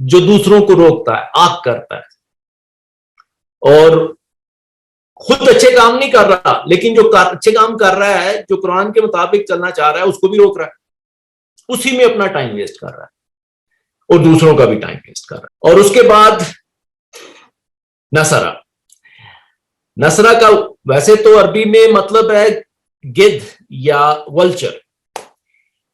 جو دوسروں کو روکتا ہے، آگ کرتا ہے، اور خود اچھے کام نہیں کر رہا، لیکن جو اچھے کام کر رہا ہے، جو قرآن کے مطابق چلنا چاہ رہا ہے، اس کو بھی روک رہا ہے. اسی میں اپنا ٹائم ویسٹ کر رہا ہے اور دوسروں کا بھی ٹائم ویسٹ کر رہا ہے. اور اس کے بعد نصرہ. نصرہ کا ویسے تو عربی میں مطلب ہے گدھ یا ولچر،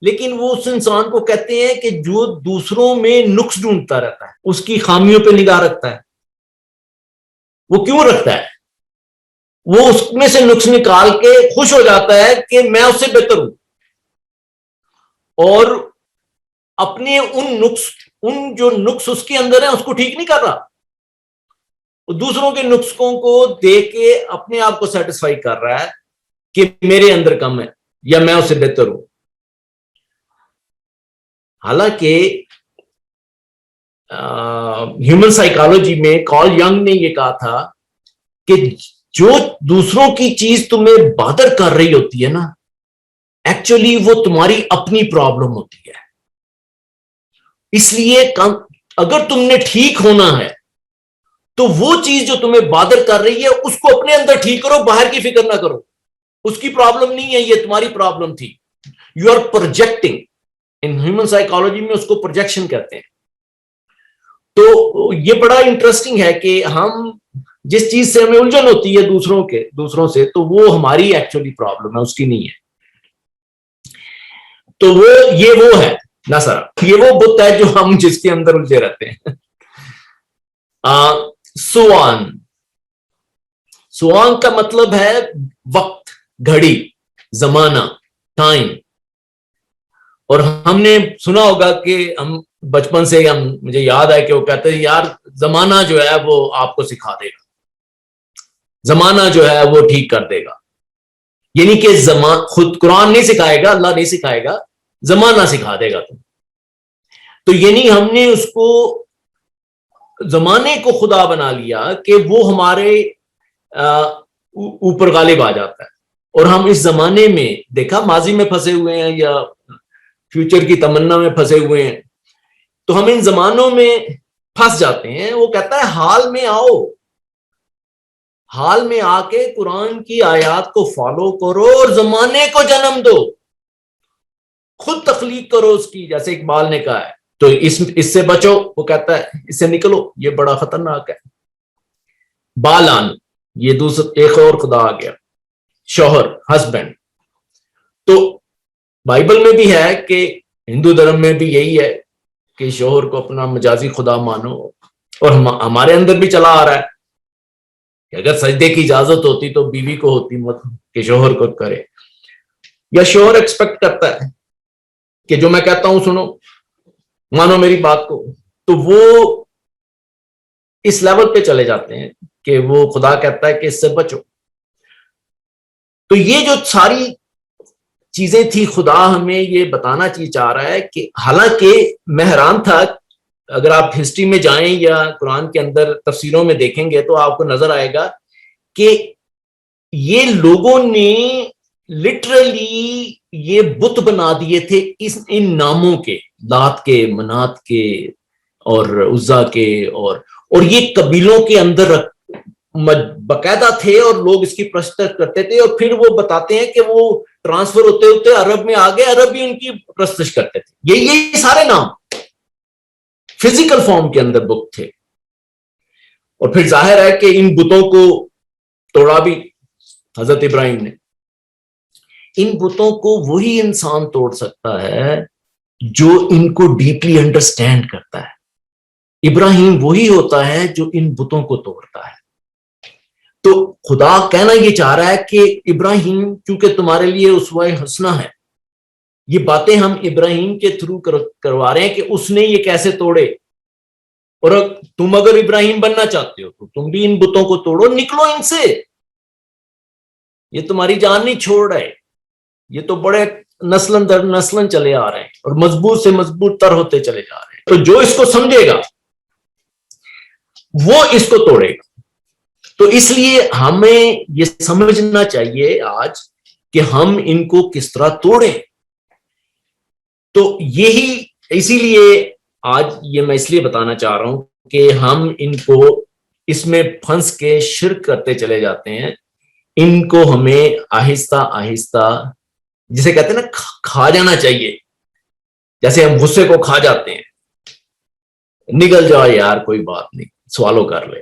لیکن وہ اس انسان کو کہتے ہیں کہ جو دوسروں میں نقص ڈھونڈتا رہتا ہے، اس کی خامیوں پہ نگاہ رکھتا ہے. وہ کیوں رکھتا ہے؟ وہ اس میں سے نقص نکال کے خوش ہو جاتا ہے کہ میں اس سے بہتر ہوں، اور اپنے ان جو نقص اس کے اندر ہیں اس کو ٹھیک نہیں کر رہا، دوسروں کے نقصوں کو دیکھ کے اپنے آپ کو سیٹسفائی کر رہا ہے کہ میرے اندر کم ہے یا میں اس سے بہتر ہوں. حالانکہ ہیومن سائیکالوجی میں کارل ینگ نے یہ کہا تھا کہ جو دوسروں کی چیز تمہیں بادر کر رہی ہوتی ہے نا، ایکچولی وہ تمہاری اپنی پرابلم ہوتی ہے. اس لیے اگر تم نے ٹھیک ہونا ہے تو وہ چیز جو تمہیں بادر کر رہی ہے اس کو اپنے اندر ٹھیک کرو، باہر کی فکر نہ کرو. اس کی پرابلم نہیں ہے، یہ تمہاری پرابلم تھی. You are projecting. ان ہیومن سائیکالوجی میں اس کو پروجیکشن کہتے ہیں. تو یہ بڑا انٹرسٹنگ ہے کہ ہم جس چیز سے ہمیں الجھن ہوتی ہے دوسروں سے، تو وہ ہماری ایکچولی پرابلم ہے، اس کی نہیں ہے. تو وہ ہے نصرہ. یہ وہ بت ہے جو ہم جس کے اندر الجھے رہتے ہیں. سوان کا مطلب ہے وقت، گھڑی، زمانہ، ٹائم. اور ہم نے سنا ہوگا کہ ہم بچپن سے مجھے یاد ہے کہ وہ کہتے ہیں یار زمانہ جو ہے وہ آپ کو سکھا دے گا، زمانہ جو ہے وہ ٹھیک کر دے گا. یعنی کہ خود قرآن نہیں سکھائے گا، اللہ نہیں سکھائے گا، زمانہ سکھا دے گا تم. تو یعنی ہم نے اس کو، زمانے کو خدا بنا لیا کہ وہ ہمارے اوپر غالب آ جاتا ہے. اور ہم اس زمانے میں دیکھا ماضی میں پھنسے ہوئے ہیں یا فیوچر کی تمنا میں پھنسے ہوئے ہیں. تو ہم ان زمانوں میں پھنس جاتے ہیں. وہ کہتا ہے حال میں آؤ, حال میں آ کے قرآن کی آیات کو فالو کرو اور زمانے کو جنم دو, خود تخلیق کرو اس کی, جیسے اقبال نے کہا ہے. تو اس سے بچو. وہ کہتا ہے اس سے نکلو, یہ بڑا خطرناک ہے. بالان, یہ دوسرا ایک اور خدا آ گیا, شوہر, ہسبینڈ. تو بائبل میں بھی ہے کہ ہندو دھرم میں بھی یہی ہے کہ شوہر کو اپنا مجازی خدا مانو, اور ہمارے اندر بھی چلا آ رہا ہے کہ اگر سجدے کی اجازت ہوتی تو بیوی کو ہوتی, مت کہ شوہر کو کرے. یا شوہر ایکسپیکٹ کرتا ہے کہ جو میں کہتا ہوں سنو, مانو میری بات کو, تو وہ اس لیول پہ چلے جاتے ہیں کہ وہ خدا کہتا ہے کہ اس سے بچو. تو یہ جو ساری چیزیں تھی, خدا ہمیں یہ بتانا چاہ رہا ہے کہ حالانکہ میں حیران تھا, اگر آپ ہسٹری میں جائیں یا قرآن کے اندر تفسیروں میں دیکھیں گے تو آپ کو نظر آئے گا کہ یہ لوگوں نے لٹرلی یہ بت بنا دیے تھے ان ناموں کے, لات کے, منات کے اور عزا کے, اور یہ قبیلوں کے اندر باقاعدہ تھے, اور لوگ اس کی پرستش کرتے تھے. اور پھر وہ بتاتے ہیں کہ وہ ٹرانسفر ہوتے ہوتے عرب میں آ گئے, عرب بھی ان کی پرستش کرتے تھے. یہ سارے نام فزیکل فارم کے اندر بت تھے. اور پھر ظاہر ہے کہ ان بتوں کو توڑا بھی حضرت ابراہیم نے. ان بتوں کو وہی انسان توڑ سکتا ہے جو ان کو ڈیپلی انڈرسٹینڈ کرتا ہے. ابراہیم وہی ہوتا ہے جو ان بتوں کو توڑتا ہے. تو خدا کہنا یہ چاہ رہا ہے کہ ابراہیم, کیونکہ تمہارے لیے اسوہ حسنہ ہے, یہ باتیں ہم ابراہیم کے تھرو کروا رہے ہیں کہ اس نے یہ کیسے توڑے. اور تم اگر ابراہیم بننا چاہتے ہو تو تم بھی ان بتوں کو توڑو, نکلو ان سے. یہ تمہاری جان نہیں چھوڑ رہے, یہ تو بڑے نسلن در نسلن چلے آ رہے ہیں اور مضبوط سے مضبوط تر ہوتے چلے جا رہے ہیں. تو جو اس کو سمجھے گا وہ اس کو توڑے گا. تو اس لیے ہمیں یہ سمجھنا چاہیے آج کہ ہم ان کو کس طرح توڑیں. تو اسی لیے آج یہ میں اس لیے بتانا چاہ رہا ہوں کہ ہم ان کو اس میں پھنس کے شرک کرتے چلے جاتے ہیں. ان کو ہمیں آہستہ آہستہ, جسے کہتے ہیں نا کھا جانا چاہیے, جیسے ہم غصے کو کھا جاتے ہیں, نگل جاؤ یار کوئی بات نہیں, سوالو کر لے.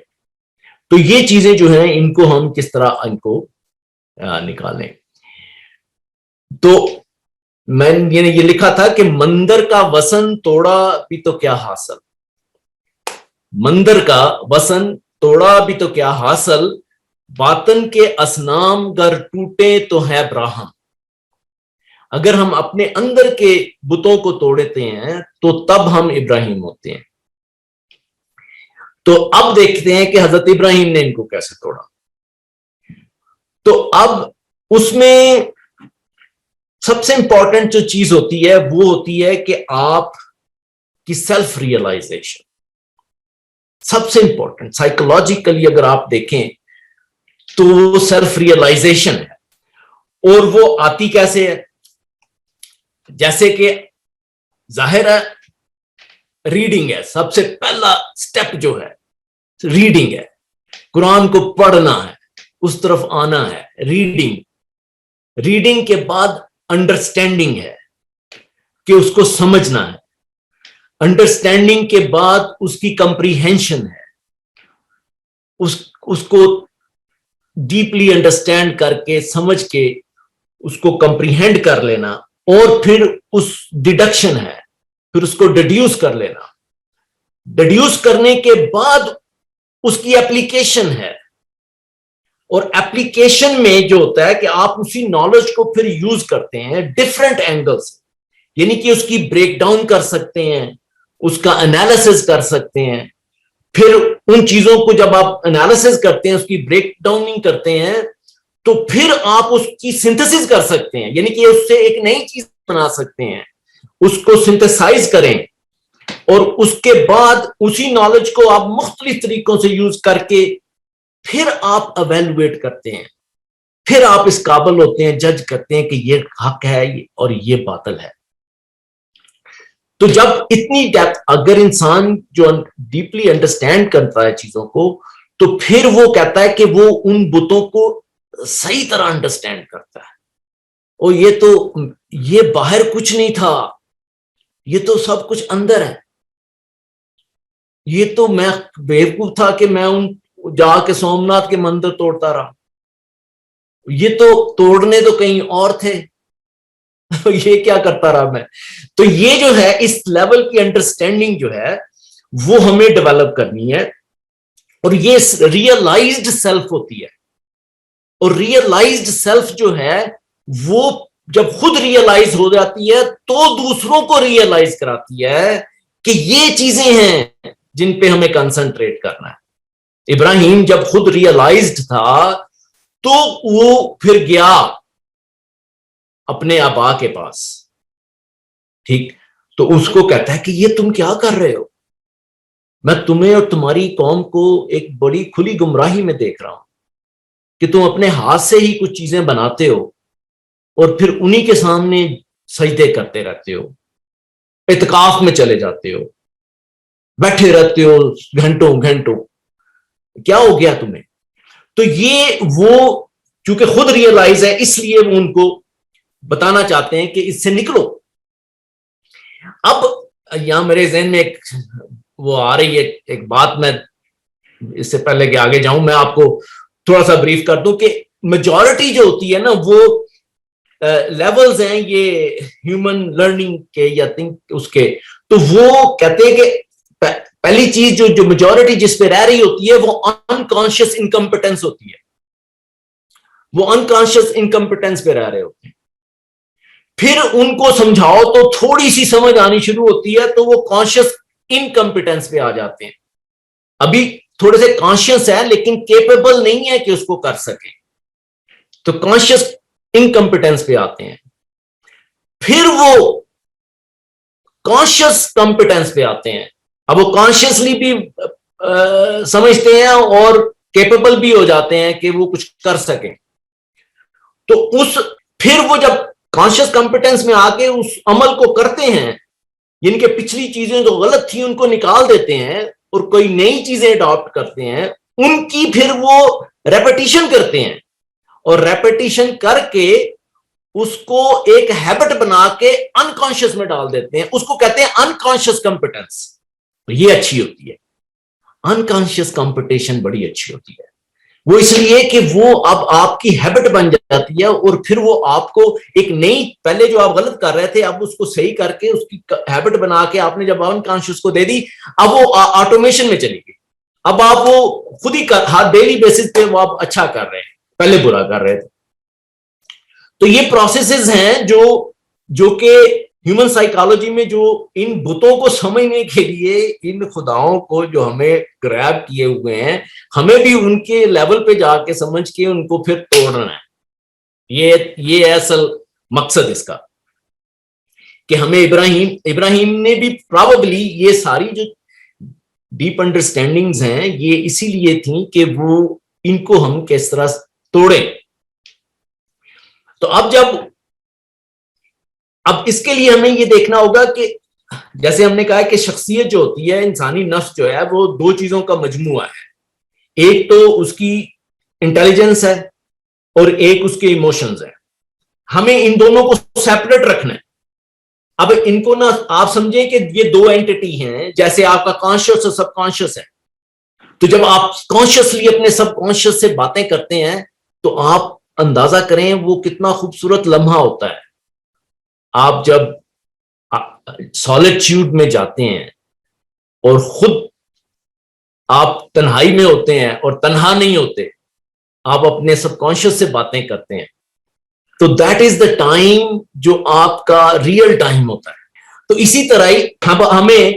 تو یہ چیزیں جو ہیں ان کو ہم کس طرح ان کو نکالیں. تو میں نے یہ لکھا تھا کہ مندر کا وسن توڑا بھی تو کیا حاصل, مندر کا وسن توڑا بھی تو کیا حاصل, باطن کے اصنام گر ٹوٹے تو ہے براہم. اگر ہم اپنے اندر کے بتوں کو توڑتے ہیں تو تب ہم ابراہیم ہوتے ہیں. تو اب دیکھتے ہیں کہ حضرت ابراہیم نے ان کو کیسے توڑا. تو اب اس میں سب سے امپورٹنٹ جو چیز ہوتی ہے وہ ہوتی ہے کہ آپ کی سیلف ریئلائزیشن. سب سے امپورٹنٹ سائیکولوجیکلی اگر آپ دیکھیں تو وہ سیلف ریئلائزیشن ہے. اور وہ آتی کیسے ہے؟ جیسے کہ ظاہر ہے ریڈنگ ہے, سب سے پہلا سٹیپ جو ہے ریڈنگ ہے. قرآن کو پڑھنا ہے, اس طرف آنا ہے, ریڈنگ کے بعد انڈرسٹینڈنگ ہے کہ اس کو سمجھنا ہے, انڈرسٹینڈنگ کے بعد اس کی کمپریہنشن ہے, اس کو ڈیپلی انڈرسٹینڈ کر کے سمجھ کے اس کو کمپریہینڈ کر لینا, اور پھر اس ڈیڈکشن ہے, پھر اس کو ڈیڈیوس کر لینا. ڈیڈیوس کرنے کے بعد اس کی اپلیکیشن ہے, اور اپلیکیشن میں جو ہوتا ہے کہ آپ اسی نالج کو پھر یوز کرتے ہیں ڈفرینٹ اینگل سے, یعنی کہ اس کی بریک ڈاؤن کر سکتے ہیں, اس کا انالیسس کر سکتے ہیں. پھر ان چیزوں کو جب آپ انالیسس کرتے ہیں, اس کی بریک ڈاؤننگ کرتے ہیں, تو پھر آپ اس کی سنتھسس کر سکتے ہیں, یعنی کہ اس سے ایک نئی چیز بنا سکتے ہیں. اس کو سنتھسائز کریں اور اس کے بعد اسی نالج کو آپ مختلف طریقوں سے یوز کر کے پھر آپ ایویلویٹ کرتے ہیں, پھر آپ اس قابل ہوتے ہیں جج کرتے ہیں کہ یہ حق ہے اور یہ باطل ہے. تو جب اتنی ڈیپتھ اگر انسان جو ڈیپلی انڈرسٹینڈ کرتا ہے چیزوں کو, تو پھر وہ کہتا ہے کہ وہ ان بتوں کو صحیح طرح انڈرسٹینڈ کرتا ہے. اور یہ باہر کچھ نہیں تھا, یہ تو سب کچھ اندر ہے. یہ تو میں بیوقوف تھا کہ میں جا کے سومناتھ کے مندر توڑتا رہا, یہ تو توڑنے تو کہیں اور تھے, یہ کیا کرتا رہا میں. تو یہ جو ہے اس لیول کی انڈرسٹینڈنگ جو ہے وہ ہمیں ڈیولپ کرنی ہے, اور یہ ریئلائزڈ سیلف ہوتی ہے. اور ریئلائزڈ سیلف جو ہے وہ جب خود ریئلائز ہو جاتی ہے تو دوسروں کو ریئلائز کراتی ہے کہ یہ چیزیں ہیں جن پہ ہمیں کنسنٹریٹ کرنا ہے. ابراہیم جب خود ریئلائزڈ تھا تو وہ پھر گیا اپنے آبا کے پاس, ٹھیک, تو اس کو کہتا ہے کہ یہ تم کیا کر رہے ہو, میں تمہیں اور تمہاری قوم کو ایک بڑی کھلی گمراہی میں دیکھ رہا ہوں کہ تم اپنے ہاتھ سے ہی کچھ چیزیں بناتے ہو اور پھر انہی کے سامنے سجدے کرتے رہتے ہو, اعتکاف میں چلے جاتے ہو, بیٹھے رہتے ہو گھنٹوں گھنٹوں, کیا ہو گیا تمہیں. تو یہ وہ چونکہ خود ریئلائز ہے اس لیے وہ ان کو بتانا چاہتے ہیں کہ اس سے نکلو. اب یہاں میرے ذہن میں ایک وہ آ رہی ہے ایک بات, میں اس سے پہلے کہ آگے جاؤں میں آپ کو تھوڑا سا بریف کر دوں کہ میجورٹی جو ہوتی ہے نا وہ لیولز ہیں یہ ہیومن لرننگ کے یا تھنک اس کے, تو وہ کہتے ہیں کہ پہلی چیز جو میجورٹی جس پہ رہ رہی ہوتی ہے وہ انکانشیس انکمپٹنس ہوتی ہے, وہ انکانشیس انکمپٹنس پہ رہ رہے ہوتے ہیں. پھر ان کو سمجھاؤ تو تھوڑی سی سمجھ آنی شروع ہوتی ہے تو وہ کانشیس انکمپٹنس پہ آ جاتے ہیں. ابھی تھوڑے سے کانشیس ہے لیکن کیپیبل نہیں ہے کہ اس کو کر سکیں, تو کانشیس انکمپٹنس پہ آتے ہیں. پھر وہ کانشیس کمپٹنس پہ آتے ہیں. اب وہ کانشیسلی بھی سمجھتے ہیں اور کیپیبل بھی ہو جاتے ہیں کہ وہ کچھ کر سکیں. تو پھر وہ جب کانشیس کمپٹنس میں آ کے اس عمل کو کرتے ہیں, جن کے پچھلی چیزیں جو غلط تھیں ان کو نکال دیتے ہیں اور کوئی نئی چیزیں اڈاپٹ کرتے ہیں, ان کی پھر وہ ریپیٹیشن کرتے ہیں, اور ریپیٹیشن کر کے اس کو ایک ہیبٹ بنا کے انکانشیس میں ڈال دیتے ہیں. اس کو کہتے ہیں انکانشیس کمپٹنس. یہ اچھی ہوتی ہے, انکانشیس کمپٹیشن بڑی اچھی ہوتی ہے. وہ اس لیے کہ وہ اب آپ کی ہیبٹ بن جاتی ہے, اور پھر وہ آپ کو ایک نئی, پہلے جو آپ غلط کر رہے تھے اب اس کو صحیح کر کے اس کی ہیبٹ بنا کے آپ نے جب انکانشیس کو دے دی, اب وہ آٹومیشن میں چلی گئی. اب آپ وہ خود ہی ڈیلی بیسس پہ وہ آپ اچھا کر رہے ہیں, پہلے برا کر رہے تھے. تو یہ پروسیسز ہیں جو کہ ہیومن سائیکالوجی میں جو ان بتوں کو سمجھنے کے لیے ان خداؤں کو جو ہمیں گریب کیے ہوئے ہیں, ہمیں بھی ان کے لیول پہ جا کے سمجھ کے ان کو پھر توڑنا ہے. یہ اصل مقصد اس کا کہ ہمیں ابراہیم نے بھی پراببلی یہ ساری جو ڈیپ انڈرسٹینڈنگز ہیں یہ اسی لیے تھیں کہ وہ ان کو ہم کس طرح توڑیں. تو اب اس کے لیے ہمیں یہ دیکھنا ہوگا کہ جیسے ہم نے کہا کہ شخصیت جو ہوتی ہے, انسانی نفس جو ہے وہ دو چیزوں کا مجموعہ ہے. ایک تو اس کی انٹیلیجنس ہے اور ایک اس کے ایموشنز ہیں. ہمیں ان دونوں کو سیپریٹ رکھنا ہے. اب ان کو نہ آپ سمجھیں کہ یہ دو اینٹی ہیں, جیسے آپ کا کانشیس اور سب کانشیس ہے. تو جب آپ کانشیسلی اپنے سب کانشیس سے باتیں کرتے ہیں تو آپ اندازہ کریں وہ کتنا خوبصورت لمحہ ہوتا ہے. آپ جب سالیٹیوڈ میں جاتے ہیں اور خود آپ تنہائی میں ہوتے ہیں اور تنہا نہیں ہوتے, آپ اپنے سب کانشیس سے باتیں کرتے ہیں, تو دیٹ از دا ٹائم جو آپ کا ریئل ٹائم ہوتا ہے. تو اسی طرح ہی ہمیں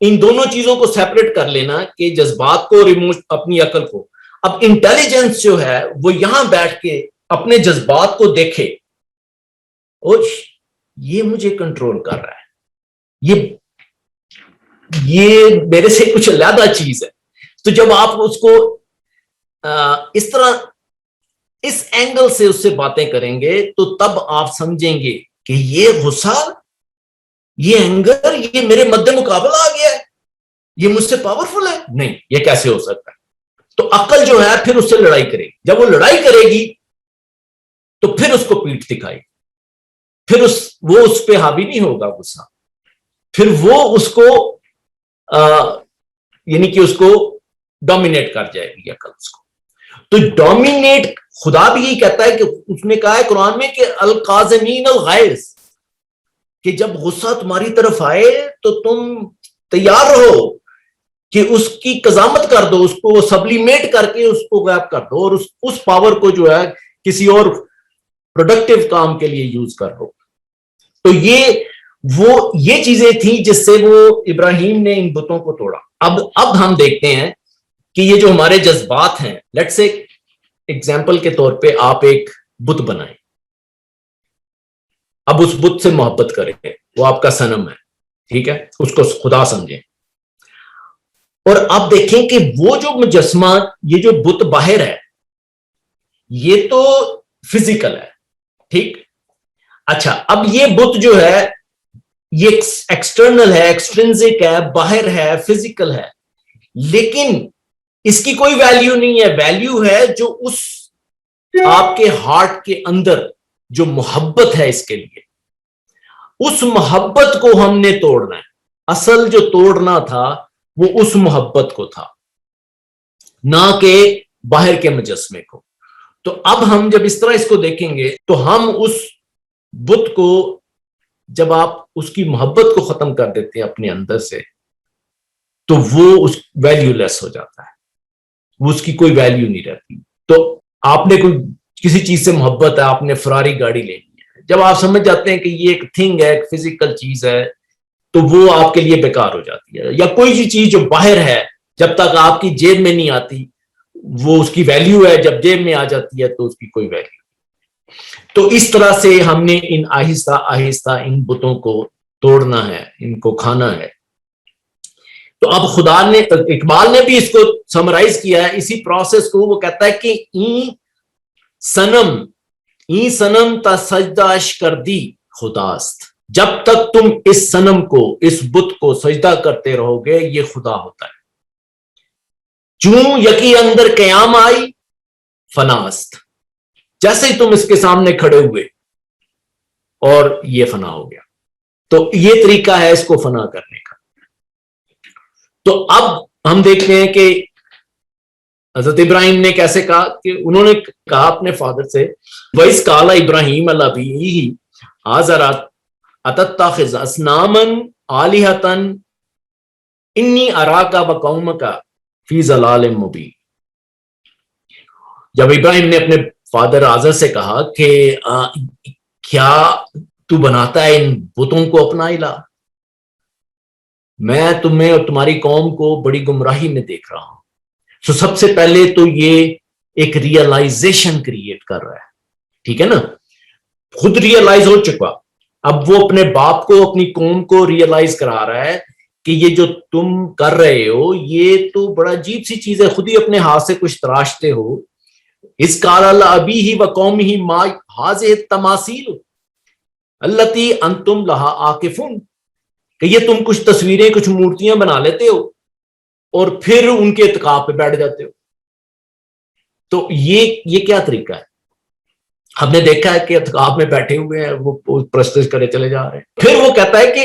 ان دونوں چیزوں کو سیپریٹ کر لینا کہ جذبات کو اور اپنی عقل کو. اب انٹیلیجنس جو ہے وہ یہاں بیٹھ کے اپنے جذبات کو دیکھے, اور یہ مجھے کنٹرول کر رہا ہے, یہ میرے سے کچھ علیحدہ چیز ہے. تو جب آپ اس کو اس طرح اس اینگل سے اس سے باتیں کریں گے تو تب آپ سمجھیں گے کہ یہ غصہ یہ اینگر یہ میرے مد مقابل آ گیا ہے، یہ مجھ سے پاورفل ہے، نہیں یہ کیسے ہو سکتا ہے؟ تو عقل جو ہے پھر اس سے لڑائی کرے گی، جب وہ لڑائی کرے گی تو پھر اس کو پیٹ دکھائے گی، پھر وہ اس پہ حاوی نہیں ہوگا غصہ، پھر وہ اس کو یعنی کہ اس کو ڈومینیٹ کر جائے گی عقل اس کو۔ تو ڈومینیٹ خدا بھی یہی کہتا ہے کہ اس نے کہا ہے قرآن میں کہ القاظمین الغیظ، کہ جب غصہ تمہاری طرف آئے تو تم تیار رہو کہ اس کی قضامت کر دو، اس کو سبلیمیٹ کر کے اس کو غائب کر دو، اور اس پاور کو جو ہے کسی اور پروڈکٹیو کام کے لیے یوز کر دو۔ تو یہ چیزیں تھیں جس سے وہ ابراہیم نے ان بتوں کو توڑا۔ اب ہم دیکھتے ہیں کہ یہ جو ہمارے جذبات ہیں، لیٹس سے ایگزامپل کے طور پہ آپ ایک بت بنائیں، اب اس بت سے محبت کریں، وہ آپ کا صنم ہے، ٹھیک ہے، اس کو خدا سمجھیں، اور اب دیکھیں کہ وہ جو مجسمہ، یہ جو بت باہر ہے یہ تو فزیکل ہے، ٹھیک، اچھا اب یہ بت جو ہے یہ ایکسٹرنل ہے، ایکسٹرنزک ہے، باہر ہے، فزیکل ہے، لیکن اس کی کوئی ویلیو نہیں ہے، ویلیو ہے جو اس آپ کے ہارٹ کے اندر جو محبت ہے اس کے لیے، اس محبت کو ہم نے توڑنا ہے۔ اصل جو توڑنا تھا وہ اس محبت کو تھا، نہ کہ باہر کے مجسمے کو۔ تو اب ہم جب اس طرح اس کو دیکھیں گے تو ہم اس بت کو، جب آپ اس کی محبت کو ختم کر دیتے ہیں اپنے اندر سے، تو وہ اس ویلیو لیس ہو جاتا ہے، وہ اس کی کوئی ویلیو نہیں رہتی۔ تو آپ نے کوئی کسی چیز سے محبت ہے، آپ نے فراری گاڑی لینی ہے، جب آپ سمجھ جاتے ہیں کہ یہ ایک تھنگ ہے، ایک فزیکل چیز ہے، تو وہ آپ کے لیے بیکار ہو جاتی ہے۔ یا کوئی سی چیز جو باہر ہے جب تک آپ کی جیب میں نہیں آتی وہ اس کی ویلیو ہے، جب جیب میں آ جاتی ہے تو اس کی کوئی ویلیو۔ تو اس طرح سے ہم نے ان آہستہ آہستہ ان بتوں کو توڑنا ہے، ان کو کھانا ہے۔ تو اب خدا نے، اقبال نے بھی اس کو سمرائز کیا ہے اسی پروسیس کو، وہ کہتا ہے کہ این سنم تا سجدہ کردی خداست، جب تک تم اس صنم کو، اس بت کو سجدہ کرتے رہو گے یہ خدا ہوتا ہے، چوں یقی اندر قیام آئی فناست، جیسے ہی تم اس کے سامنے کھڑے ہوئے اور یہ فنا ہو گیا۔ تو یہ طریقہ ہے اس کو فنا کرنے کا۔ تو اب ہم دیکھتے ہیں کہ حضرت ابراہیم نے کیسے کہا، کہ انہوں نے کہا اپنے فادر سے، وَإِذْ قَالَ إِبْرَاهِيمُ لِأَبِيهِ آزَرَ أَتَتَّخِذُ أَصْنَامًا آلِهَةً إِنِّي أَرَاكَ وَقَوْمَكَ فِي ضَلَالٍ مُبِينٍ۔ جب ابراہیم نے اپنے فادر آزر سے کہا کہ کیا تو بناتا ہے ان بتوں کو اپنا الہ، میں تمہیں اور تمہاری قوم کو بڑی گمراہی میں دیکھ رہا ہوں۔ تو سب سے پہلے تو یہ ایک ریئلائزیشن کریٹ کر رہا ہے، ٹھیک ہے نا، خود ریئلائز ہو چکا، اب وہ اپنے باپ کو، اپنی قوم کو ریئلائز کرا رہا ہے کہ یہ جو تم کر رہے ہو یہ تو بڑا عجیب سی چیز ہے، خود ہی اپنے ہاتھ سے کچھ تراشتے ہو۔ اس قال ابیہ وقومہ ما ھذہ التماثیل التی انتم لہا عاکفون، کہ یہ تم کچھ تصویریں، کچھ مورتیاں بنا لیتے ہو اور پھر ان کے اعتقاد پہ بیٹھ جاتے ہو۔ تو یہ کیا طریقہ ہے؟ ہم نے دیکھا ہے کہ اعتقاد میں بیٹھے ہوئے ہیں، وہ پرستش کرے چلے جا رہے ہیں۔ پھر وہ کہتا ہے کہ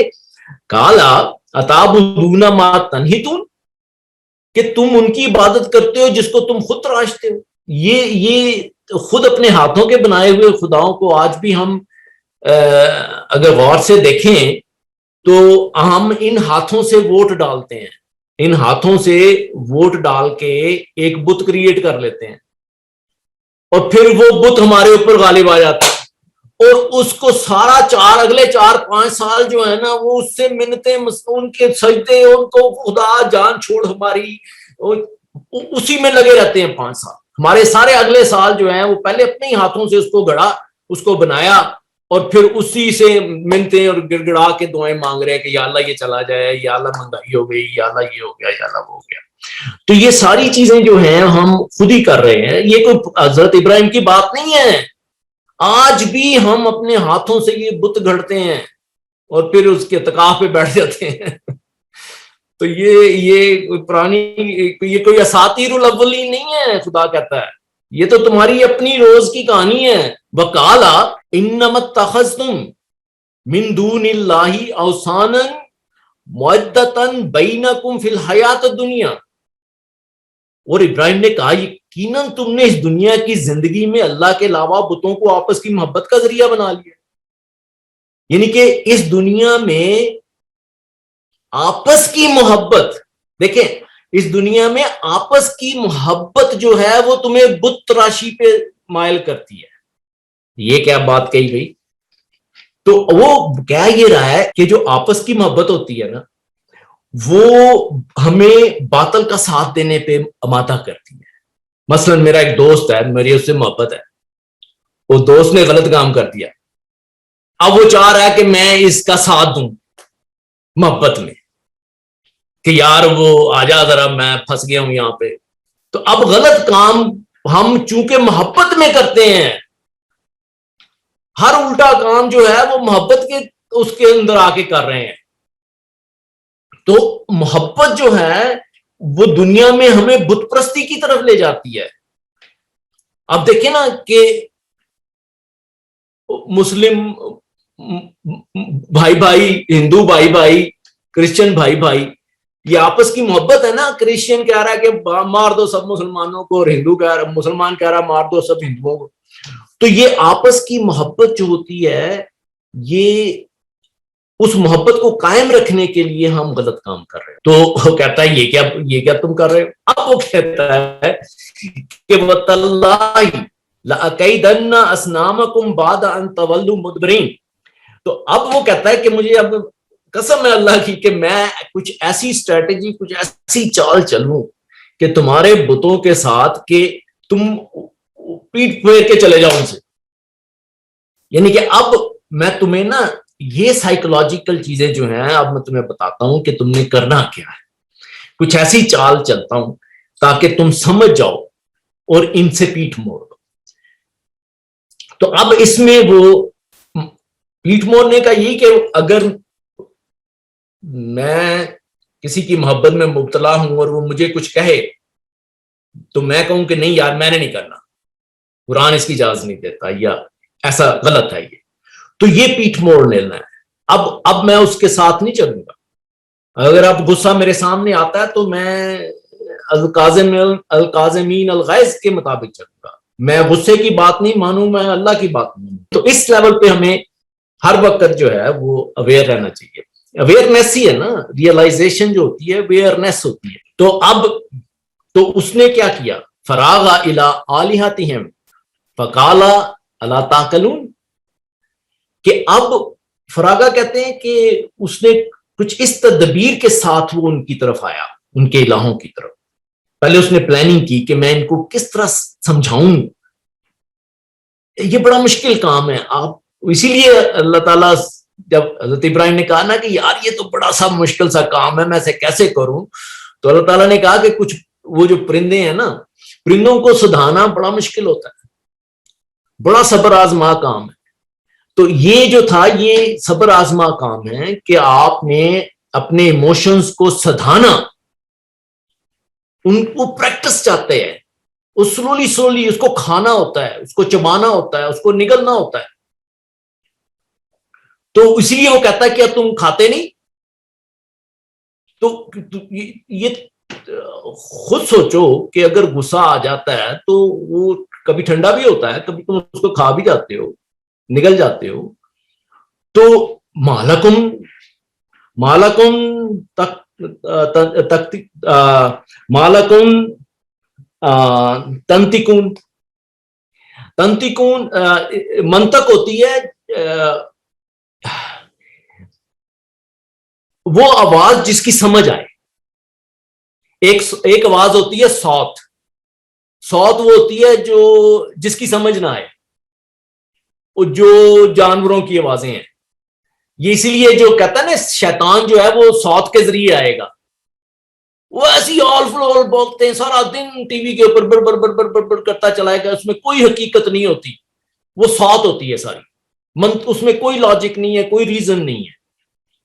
کالا اتعبدون ما تنحتون، کہ تم ان کی عبادت کرتے ہو جس کو تم خود تراشتے ہو۔ یہ خود اپنے ہاتھوں کے بنائے ہوئے خداؤں کو آج بھی ہم اگر غور سے دیکھیں تو ہم ان ہاتھوں سے ووٹ ڈالتے ہیں، ان ہاتھوں سے ووٹ ڈال کے ایک بت کریٹ کر لیتے ہیں، اور پھر وہ بت ہمارے اوپر غالب آ جاتا ہے، اور اس کو اگلے 4-5 سال جو ہے نا وہ اس سے منتیں، ان کے سجدے، ان کو خدا جان چھوڑ ہماری، اسی میں لگے رہتے ہیں 5 سال۔ ہمارے سارے اگلے سال جو ہیں وہ پہلے اپنے ہی ہاتھوں سے اس کو گڑا، اس کو بنایا، اور پھر اسی سے منتیں اور گڑ گڑا کے دعائیں مانگ رہے ہیں کہ یا اللہ یہ چلا جائے، یا اللہ مہنگائی ہو گئی، یا اللہ یہ ہو گیا، یا اللہ وہ ہو گیا۔ تو یہ ساری چیزیں جو ہیں ہم خود ہی کر رہے ہیں، یہ کوئی حضرت ابراہیم کی بات نہیں ہے۔ آج بھی ہم اپنے ہاتھوں سے یہ بت گھڑتے ہیں اور پھر اس کے اعتکاف پہ بیٹھ جاتے ہیں. تو یہ پرانی یہ کوئی اساطیر الاولین نہیں ہے. خدا کہتا ہے یہ تو تمہاری اپنی روز کی کہانی ہے. وقالا انما اتخذتم من دون اللہ اوثانا مودۃ بینکم فی الحیات الدنیا. اور ابراہیم نے کہا یقیناً تم نے اس دنیا کی زندگی میں اللہ کے علاوہ بتوں کو آپس کی محبت کا ذریعہ بنا لیا. یعنی کہ اس دنیا میں آپس کی محبت، دیکھیں اس دنیا میں آپس کی محبت جو ہے وہ تمہیں بت تراشی پہ مائل کرتی ہے. یہ کیا بات کہی گئی؟ تو وہ کہہ یہ رہا ہے کہ جو آپس کی محبت ہوتی ہے نا وہ ہمیں باطل کا ساتھ دینے پہ آمادہ کرتی ہے. مثلا میرا ایک دوست ہے، میری اس سے محبت ہے، وہ دوست نے غلط کام کر دیا، اب وہ چاہ رہا ہے کہ میں اس کا ساتھ دوں محبت میں کہ یار وہ آ جا ذرا میں پھنس گیا ہوں یہاں پہ. تو اب غلط کام ہم چونکہ محبت میں کرتے ہیں، ہر الٹا کام جو ہے وہ محبت کے اس کے اندر آ کے کر رہے ہیں. تو محبت جو ہے وہ دنیا میں ہمیں بت پرستی کی طرف لے جاتی ہے. اب دیکھیں نا کہ مسلم بھائی بھائی، ہندو بھائی بھائی، کرسچن بھائی بھائی، یہ آپس کی محبت ہے نا. کرسچن کہہ رہا ہے کہ مار دو سب مسلمانوں کو، اور ہندو کہہ رہا، مسلمان کہہ رہا مار دو سب ہندوؤں کو. تو یہ آپس کی محبت جو ہوتی ہے یہ اس محبت کو قائم رکھنے کے لیے ہم غلط کام کر رہے ہیں. تو وہ کہتا ہے یہ کیا تم کر رہے ہو؟ اب وہ کہتا ہے کہ وَتَاللَّهِ لَأَكَيْدَنَّ أَصْنَامَكُمْ بَعْدَ أَن تَوَلُّوا مُدْبِرِينَ. تو اب وہ کہتا ہے کہ مجھے اب قسم ہے اللہ کی کہ میں کچھ ایسی اسٹریٹجی، کچھ ایسی چال چلوں کہ تمہارے بتوں کے ساتھ کہ تم پیٹ پھیر کے چلے جاؤ ان سے. یعنی کہ اب میں تمہیں نا یہ سائیکولوجیکل چیزیں جو ہیں اب میں تمہیں بتاتا ہوں کہ تم نے کرنا کیا ہے. کچھ ایسی چال چلتا ہوں تاکہ تم سمجھ جاؤ اور ان سے پیٹ موڑ دو. تو اب اس میں وہ پیٹ موڑنے کا یہ کہ اگر میں کسی کی محبت میں مبتلا ہوں اور وہ مجھے کچھ کہے تو میں کہوں کہ نہیں یار میں نے نہیں کرنا، قرآن اس کی اجازت نہیں دیتا یا ایسا غلط ہے یہ، تو یہ پیٹ موڑ لینا ہے. اب میں اس کے ساتھ نہیں چلوں گا. اگر اب غصہ میرے سامنے آتا ہے تو میں القاظمین الغیظ کے مطابق چلوں گا. میں غصے کی بات نہیں مانوں، میں اللہ کی بات مانوں. تو اس لیول پہ ہمیں ہر وقت جو ہے وہ اویئر رہنا چاہیے. اویئرنیس ہی ہے نا، ریئلائزیشن جو ہوتی ہے اویئرنیس ہوتی ہے. تو اس نے کیا کیا؟ فراغ الی آلہتہم فقال الا تعقلون، کہ اب فراغا کہتے ہیں کہ اس نے کچھ اس تدبیر کے ساتھ وہ ان کی طرف آیا، ان کے الہوں کی طرف. پہلے اس نے پلاننگ کی کہ میں ان کو کس طرح سمجھاؤں. یہ بڑا مشکل کام ہے. آپ اسی لیے اللہ تعالیٰ جب حضرت ابراہیم نے کہا نا کہ یار یہ تو بڑا سا مشکل سا کام ہے، میں اسے کیسے کروں، تو اللہ تعالیٰ نے کہا کہ کچھ وہ جو پرندے ہیں نا، پرندوں کو سدھانا بڑا مشکل ہوتا ہے، بڑا صبر آزما کام ہے. تو یہ جو تھا یہ صبر آزما کام ہے کہ آپ نے اپنے ایموشنز کو سدھانا، ان کو پریکٹس چاہتے ہیں، اس سلولی اس کو کھانا ہوتا ہے، اس کو چبانا ہوتا ہے، اس کو نگلنا ہوتا ہے. تو اسی لیے وہ کہتا ہے کہ تم کھاتے نہیں. تو یہ خود سوچو کہ اگر غصہ آ جاتا ہے تو وہ کبھی ٹھنڈا بھی ہوتا ہے، کبھی تم اس کو کھا بھی جاتے ہو، نگل جاتے ہو. تو مالکم تنتقون منطق ہوتی ہے وہ آواز جس کی سمجھ آئے. ایک آواز ہوتی ہے صوت وہ ہوتی ہے جو جس کی سمجھ نہ آئے، جو جانوروں کی آوازیں ہیں. یہ اسی لیے جو کہتا ہے نا شیطان جو ہے وہ صوت کے ذریعے آئے گا، وہ ایسی آل فلول بولتے ہیں سارا دن ٹی وی کے اوپر بڑ بڑ بڑ بڑ بڑ بڑ کرتا چلائے گا، اس میں کوئی حقیقت نہیں ہوتی، وہ صوت ہوتی ہے ساری، اس میں کوئی لاجک نہیں ہے، کوئی ریزن نہیں ہے.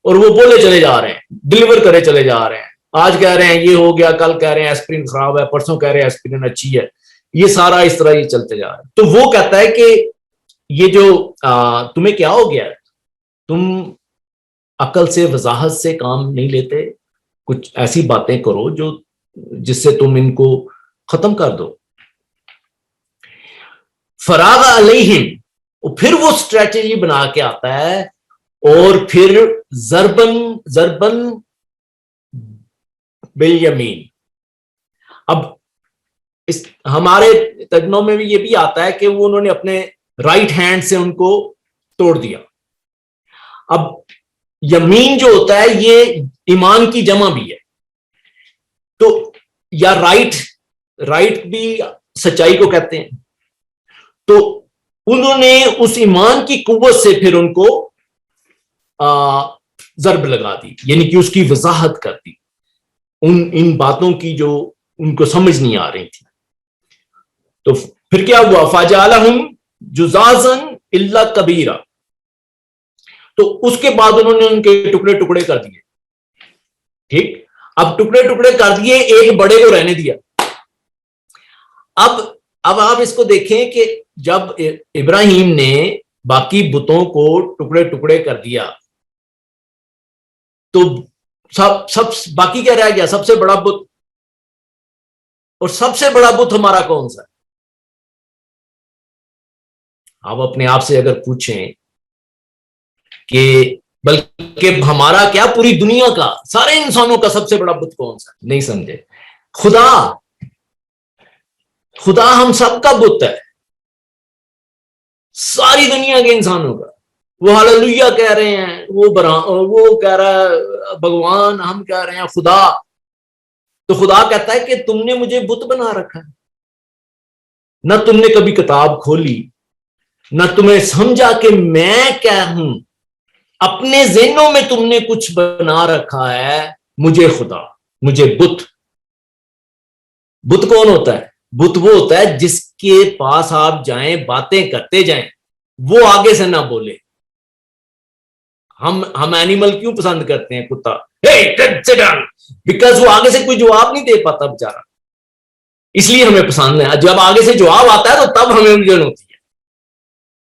اور وہ بولے چلے جا رہے ہیں, ڈلیور کرے چلے جا رہے ہیں. آج کہہ رہے ہیں یہ ہو گیا, کل کہہ رہے ہیں ایسپرین خراب ہے, پرسوں کہہ رہے ہیں ایسپرین اچھی ہے. یہ سارا اس طرح یہ چلتے جا رہا ہے. تو وہ کہتا ہے کہ یہ جو تمہیں کیا ہو گیا ہے, تم عقل سے وضاحت سے کام نہیں لیتے, کچھ ایسی باتیں کرو جو جس سے تم ان کو ختم کر دو. فراغ علیہم, پھر وہ اسٹریٹجی بنا کے آتا ہے, اور پھر ضربن بالیمین. اب ہمارے ترجموں میں بھی یہ بھی آتا ہے کہ وہ انہوں نے اپنے رائٹ ہینڈ سے ان کو توڑ دیا. اب یمین جو ہوتا ہے یہ ایمان کی جمع بھی ہے, تو یا رائٹ بھی سچائی کو کہتے ہیں. تو انہوں نے اس ایمان کی قوت سے پھر ان کو ضرب لگا دی, یعنی کہ اس کی وضاحت کر دی ان باتوں کی جو ان کو سمجھ نہیں آ رہی تھی. تو پھر کیا ہوا, فَجَعَلَهُمْ جُذَاذًا إِلَّا كَبِيرًا. تو اس کے بعد انہوں نے ان کے ٹکڑے ٹکڑے کر دیے. ٹھیک, اب ٹکڑے ٹکڑے کر دیے, ایک بڑے کو رہنے دیا. اب آپ اس کو دیکھیں کہ جب ابراہیم نے باقی بتوں کو ٹکڑے ٹکڑے کر دیا تو سب باقی کیا رہ گیا, سب سے بڑا بت. اور سب سے بڑا بت ہمارا کون سا ہے؟ آپ اپنے آپ سے اگر پوچھیں کہ بلکہ ہمارا کیا پوری دنیا کا, سارے انسانوں کا سب سے بڑا بت کون سا ہے؟ نہیں سمجھے. خدا ہم سب کا بت ہے, ساری دنیا کے انسانوں کا. وہ ہاللویا کہہ رہے ہیں, وہ کہہ رہا ہے بھگوان, ہم کہہ رہے ہیں خدا. تو خدا کہتا ہے کہ تم نے مجھے بت بنا رکھا ہے, نہ تم نے کبھی کتاب کھولی, نہ تمہیں سمجھا کہ میں کیا ہوں. اپنے ذہنوں میں تم نے کچھ بنا رکھا ہے, مجھے خدا, مجھے بت. بت کون ہوتا ہے؟ بت وہ ہوتا ہے جس کے پاس آپ جائیں, باتیں کرتے جائیں, وہ آگے سے نہ بولے. ہم اینیمل کیوں پسند کرتے ہیں, کتا, بیکاز وہ آگے سے کوئی جواب نہیں دے پاتا بیچارہ, اس لیے ہمیں پسند ہے. جب آگے سے جواب آتا ہے تو تب ہمیں الجھن ہوتی ہے.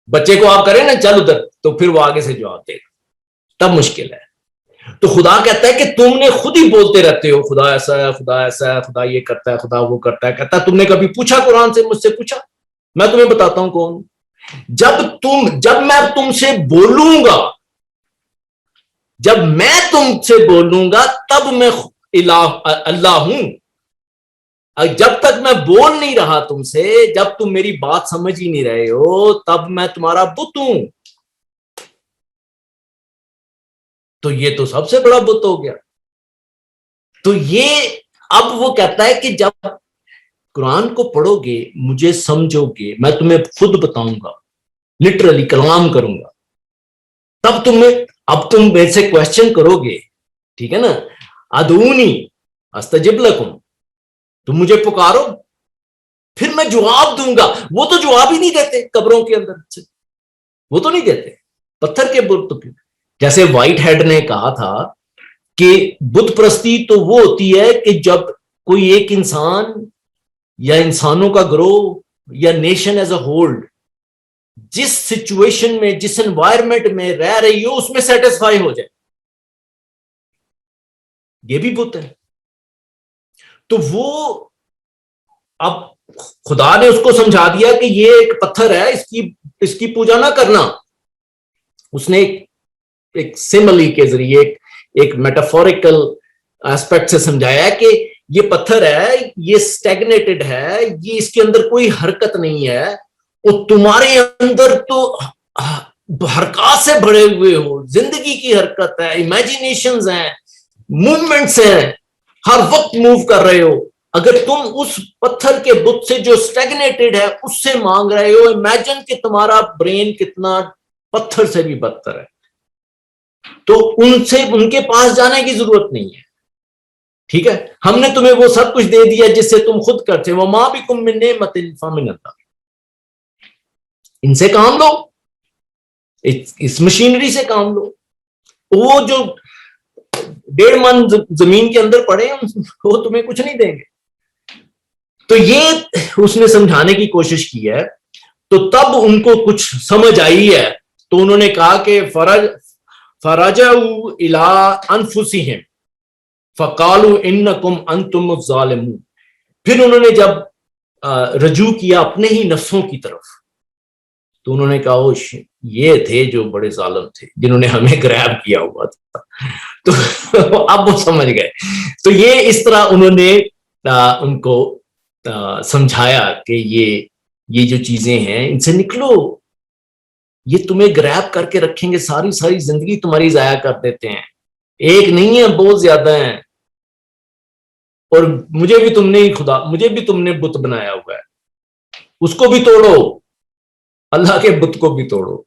بچے کو آپ کریں نا چل ادھر, تو پھر وہ آگے سے جواب دے گا, تب مشکل ہے. تو خدا کہتا ہے کہ تم نے خود ہی بولتے رہتے ہو خدا ایسا ہے, خدا ایسا ہے, خدا یہ کرتا ہے, خدا وہ کرتا ہے. کہتا ہے تم نے کبھی پوچھا قرآن سے, مجھ سے پوچھا؟ میں تمہیں بتاتا ہوں کون. جب میں تم سے بولوں گا, جب میں تم سے بولوں گا تب میں اللہ ہوں. جب تک میں بول نہیں رہا تم سے, جب تم میری بات سمجھ ہی نہیں رہے ہو, تب میں تمہارا بت ہوں. تو یہ تو سب سے بڑا بت ہو گیا. تو یہ اب وہ کہتا ہے کہ جب قرآن کو پڑھو گے, مجھے سمجھو گے, میں تمہیں خود بتاؤں گا, لٹرلی کلام کروں گا, تب اب تم میرے سے کوشچن کرو گے, ٹھیک ہے نا, ادعونی استجب لکم, تم مجھے پکارو پھر میں جواب دوں گا. وہ تو جواب ہی نہیں دیتے قبروں کے اندر سے, وہ تو نہیں دیتے. پتھر کے بت, جیسے وائٹ ہیڈ نے کہا تھا کہ بت پرستی تو وہ ہوتی ہے کہ جب کوئی ایک انسان یا انسانوں کا گروہ یا نیشن ایز اے ہول جس سچویشن میں, جس انوائرمنٹ میں رہ رہی ہو, اس میں سیٹسفائی ہو جائے, یہ بھی بت ہے. تو وہ اب خدا نے اس کو سمجھا دیا کہ یہ ایک پتھر ہے, اس کی پوجا نہ کرنا. اس نے ایک سملی کے ذریعے ایک میٹافوریکل ایسپیکٹ سے سمجھایا کہ یہ پتھر ہے, یہ سٹیگنیٹڈ ہے, یہ اس کے اندر کوئی حرکت نہیں ہے. اور تمہارے اندر تو حرکات سے بھرے ہوئے ہو, زندگی کی حرکت ہے, امیجینیشنز ہیں, موومنٹس ہیں, ہر وقت موو کر رہے ہو. اگر تم اس پتھر کے بت سے جو سٹیگنیٹڈ ہے اس سے مانگ رہے ہو, امیجن کہ تمہارا برین کتنا پتھر سے بھی بدتر ہے. تو ان کے پاس جانے کی ضرورت نہیں ہے, ٹھیک ہے. ہم نے تمہیں وہ سب کچھ دے دیا جس سے تم خود کرتے. وَمَا بِكُم مِّن نِعْمَةٍ فَمِنَ اللَّهِ, ان سے کام لو, اس مشینری سے کام لو. وہ جو 1.5 من زمین کے اندر پڑے ہیں, وہ تمہیں کچھ نہیں دیں گے. تو یہ اس نے سمجھانے کی کوشش کی ہے. تو تب ان کو کچھ سمجھ آئی ہے, تو انہوں نے کہا کہ فرجعوا الى انفسهم فقالوا انکم انتم الظالمون. پھر انہوں نے جب رجوع کیا اپنے ہی نفسوں کی طرف, تو انہوں نے کہا یہ تھے جو بڑے ظالم تھے, جنہوں نے ہمیں گریب کیا ہوا تھا. تو اب وہ سمجھ گئے. تو یہ اس طرح انہوں نے ان کو سمجھایا کہ یہ جو چیزیں ہیں ان سے نکلو, یہ تمہیں گریب کر کے رکھیں گے, ساری ساری زندگی تمہاری ضائع کر دیتے ہیں. ایک نہیں ہے, بہت زیادہ ہیں. اور مجھے بھی تم نے بت بنایا ہوا ہے, اس کو بھی توڑو, اللہ کے بت کو بھی توڑو,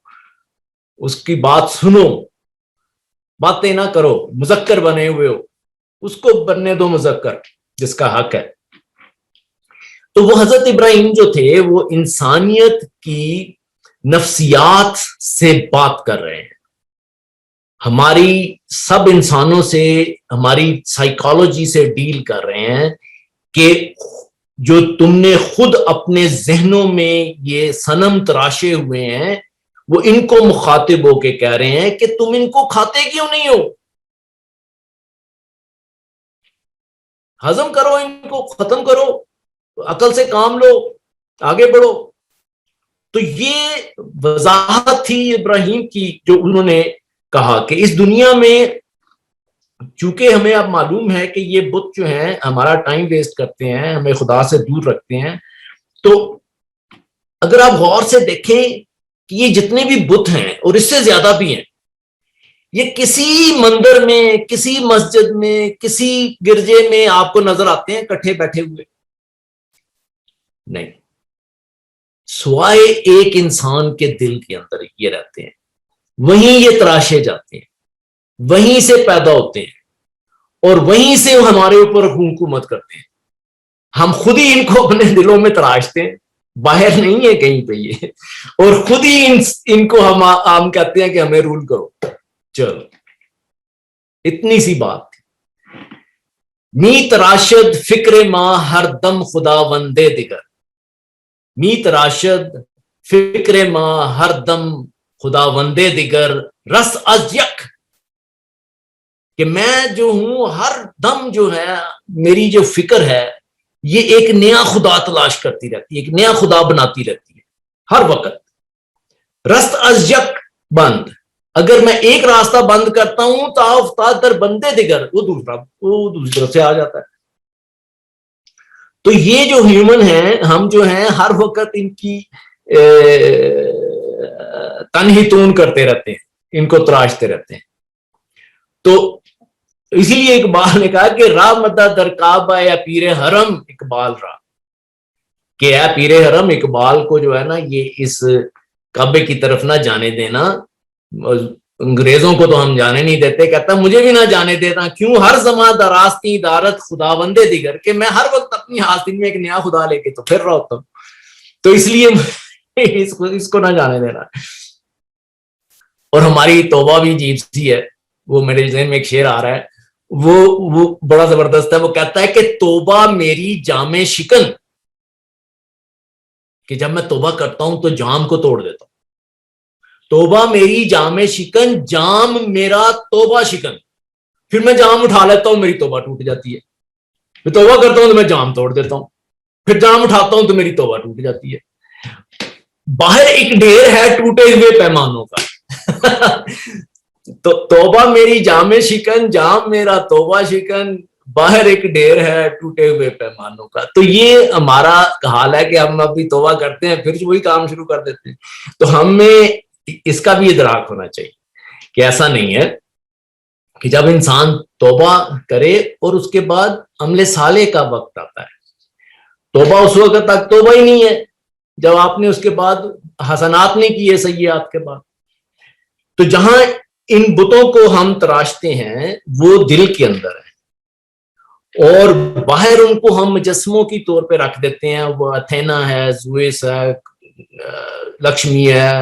اس کی بات سنو, باتیں نہ کرو, مذکر بنے ہوئے ہو, اس کو بننے دو مذکر جس کا حق ہے. تو وہ حضرت ابراہیم جو تھے وہ انسانیت کی نفسیات سے بات کر رہے ہیں, ہماری سب انسانوں سے, ہماری سائیکالوجی سے ڈیل کر رہے ہیں کہ جو تم نے خود اپنے ذہنوں میں یہ صنم تراشے ہوئے ہیں, وہ ان کو مخاطب ہو کے کہہ رہے ہیں کہ تم ان کو کھاتے کیوں نہیں ہو, ہضم کرو, ان کو ختم کرو, عقل سے کام لو, آگے بڑھو. تو یہ وضاحت تھی ابراہیم کی, جو انہوں نے کہا کہ اس دنیا میں چونکہ ہمیں اب معلوم ہے کہ یہ بت جو ہیں ہمارا ٹائم ویسٹ کرتے ہیں, ہمیں خدا سے دور رکھتے ہیں. تو اگر آپ غور سے دیکھیں کہ یہ جتنے بھی بت ہیں, اور اس سے زیادہ بھی ہیں, یہ کسی مندر میں, کسی مسجد میں, کسی گرجے میں آپ کو نظر آتے ہیں کٹھے بیٹھے ہوئے نہیں, سوائے ایک انسان کے دل کے اندر یہ رہتے ہیں, وہیں یہ تراشے جاتے ہیں, وہیں سے پیدا ہوتے ہیں, اور وہیں سے ہمارے اوپر حکومت کرتے ہیں. ہم خود ہی ان کو اپنے دلوں میں تراشتے ہیں, باہر نہیں ہے کہیں پہ یہ, اور خود ہی ان کو ہم کہتے ہیں کہ ہمیں رول کرو. چلو اتنی سی بات تھی. می تراشد فکر ماں ہر دم خدا وندے دیگر, می تراشد فکر ماں ہر دم خدا وندے دیگر, رس از یک, کہ میں جو ہوں ہر دم جو ہے میری جو فکر ہے یہ ایک نیا خدا تلاش کرتی رہتی ہے, ایک نیا خدا بناتی رہتی ہے ہر وقت. رست از یک بند, اگر میں ایک راستہ بند کرتا ہوں تو افتاد در بندے دیگر, وہ دوسری طرف سے آ جاتا ہے. تو یہ جو ہیومن ہیں, ہم جو ہیں ہر وقت ان کی تنہیتون کرتے رہتے ہیں, ان کو تراشتے رہتے ہیں. تو اسی لیے اقبال نے کہا کہ راہ مدہ در کعبہ یا پیر حرم اقبال راہ, کہ اے پیر حرم, اقبال کو جو ہے نا یہ اس کعبے کی طرف نہ جانے دینا, انگریزوں کو تو ہم جانے نہیں دیتے, کہتا مجھے بھی نہ جانے دیتا, کیوں ہر زمان دراستی دارت خدا وندے دیگر, کہ میں ہر وقت اپنی آستین میں ایک نیا خدا لے کے تو پھر رہا ہوتا ہوں, تو اس لیے اس کو نہ جانے دینا. اور ہماری توبہ بھی عجیب سی ہے, وہ میرے ذہن میں ایک شعر آ رہا ہے, وہ بڑا زبردست ہے. وہ کہتا ہے کہ توبہ میری جام شکن, کہ جب میں توبہ کرتا ہوں تو جام کو توڑ دیتا ہوں. توبہ میری جام شکن, جام میرا توبہ شکن, پھر میں جام اٹھا لیتا ہوں, میری توبہ ٹوٹ جاتی ہے. میں توبہ کرتا ہوں تو میں جام توڑ دیتا ہوں, پھر جام اٹھاتا ہوں تو میری توبہ ٹوٹ جاتی ہے. باہر ایک ڈھیر ہے ٹوٹے ہوئے پیمانوں کا. تو توبہ میری جام شکن, جام میرا توبہ شکن, باہر ایک ڈھیر ہے ٹوٹے ہوئے پیمانوں کا. تو یہ ہمارا حال ہے کہ ہم ابھی توبہ کرتے ہیں پھر وہی کام شروع کر دیتے ہیں. تو ہمیں اس کا بھی ادراک ہونا چاہیے کہ ایسا نہیں ہے کہ جب انسان توبہ کرے اور اس کے بعد عمل صالح کا وقت آتا ہے, توبہ اس وقت تک توبہ ہی نہیں ہے جب آپ نے اس کے بعد حسنات نہیں کیے سیئات کے بعد. تو جہاں ان بتوں کو ہم تراشتے ہیں وہ دل کے اندر ہے, اور باہر ان کو ہم مجسموں کی طور پہ رکھ دیتے ہیں. وہ اتھینا ہے, زوئس ہے, لکشمی ہے,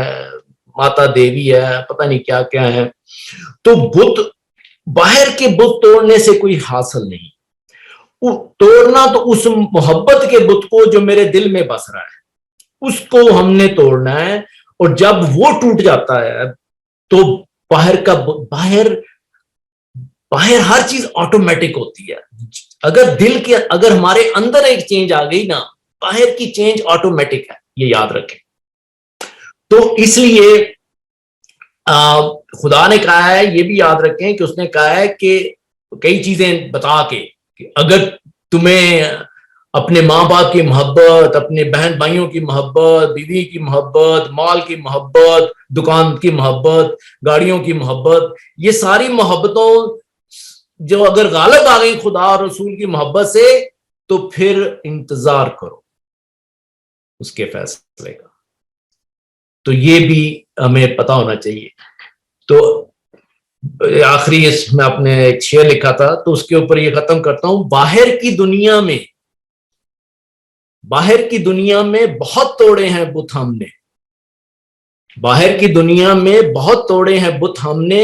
ماتا دیوی ہے, پتہ نہیں کیا کیا ہے. تو بت باہر کے بت توڑنے سے کوئی حاصل نہیں، توڑنا تو اس محبت کے بت کو جو میرے دل میں بس رہا ہے اس کو ہم نے توڑنا ہے، اور جب وہ ٹوٹ جاتا ہے تو باہر ہر چیز آٹومیٹک ہوتی ہے. اگر ہمارے اندر ایک چینج آ گئی نا، باہر کی چینج آٹومیٹک ہے، یہ یاد رکھیں. تو اس لیے خدا نے کہا ہے، یہ بھی یاد رکھیں کہ اس نے کہا ہے کہ کئی چیزیں بتا کے کہ اگر تمہیں اپنے ماں باپ کی محبت، اپنے بہن بھائیوں کی محبت، بیوی کی محبت، مال کی محبت، دکان کی محبت، گاڑیوں کی محبت، یہ ساری محبتوں جو اگر غالب آ گئی خدا اور رسول کی محبت سے، تو پھر انتظار کرو اس کے فیصلے کا. تو یہ بھی ہمیں پتا ہونا چاہیے. تو آخری اس میں اپنے ایک شعر لکھا تھا تو اس کے اوپر یہ ختم کرتا ہوں. باہر کی دنیا میں بہت توڑے ہیں بت ہم نے، باہر کی دنیا میں بہت توڑے ہیں بت ہم نے،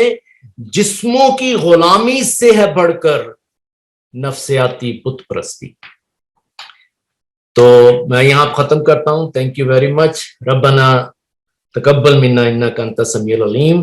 جسموں کی غلامی سے ہے بڑھ کر نفسیاتی بت پرستی. تو میں یہاں ختم کرتا ہوں. Thank you very much. ربنا تقبل منا انک انت السمیع العلیم.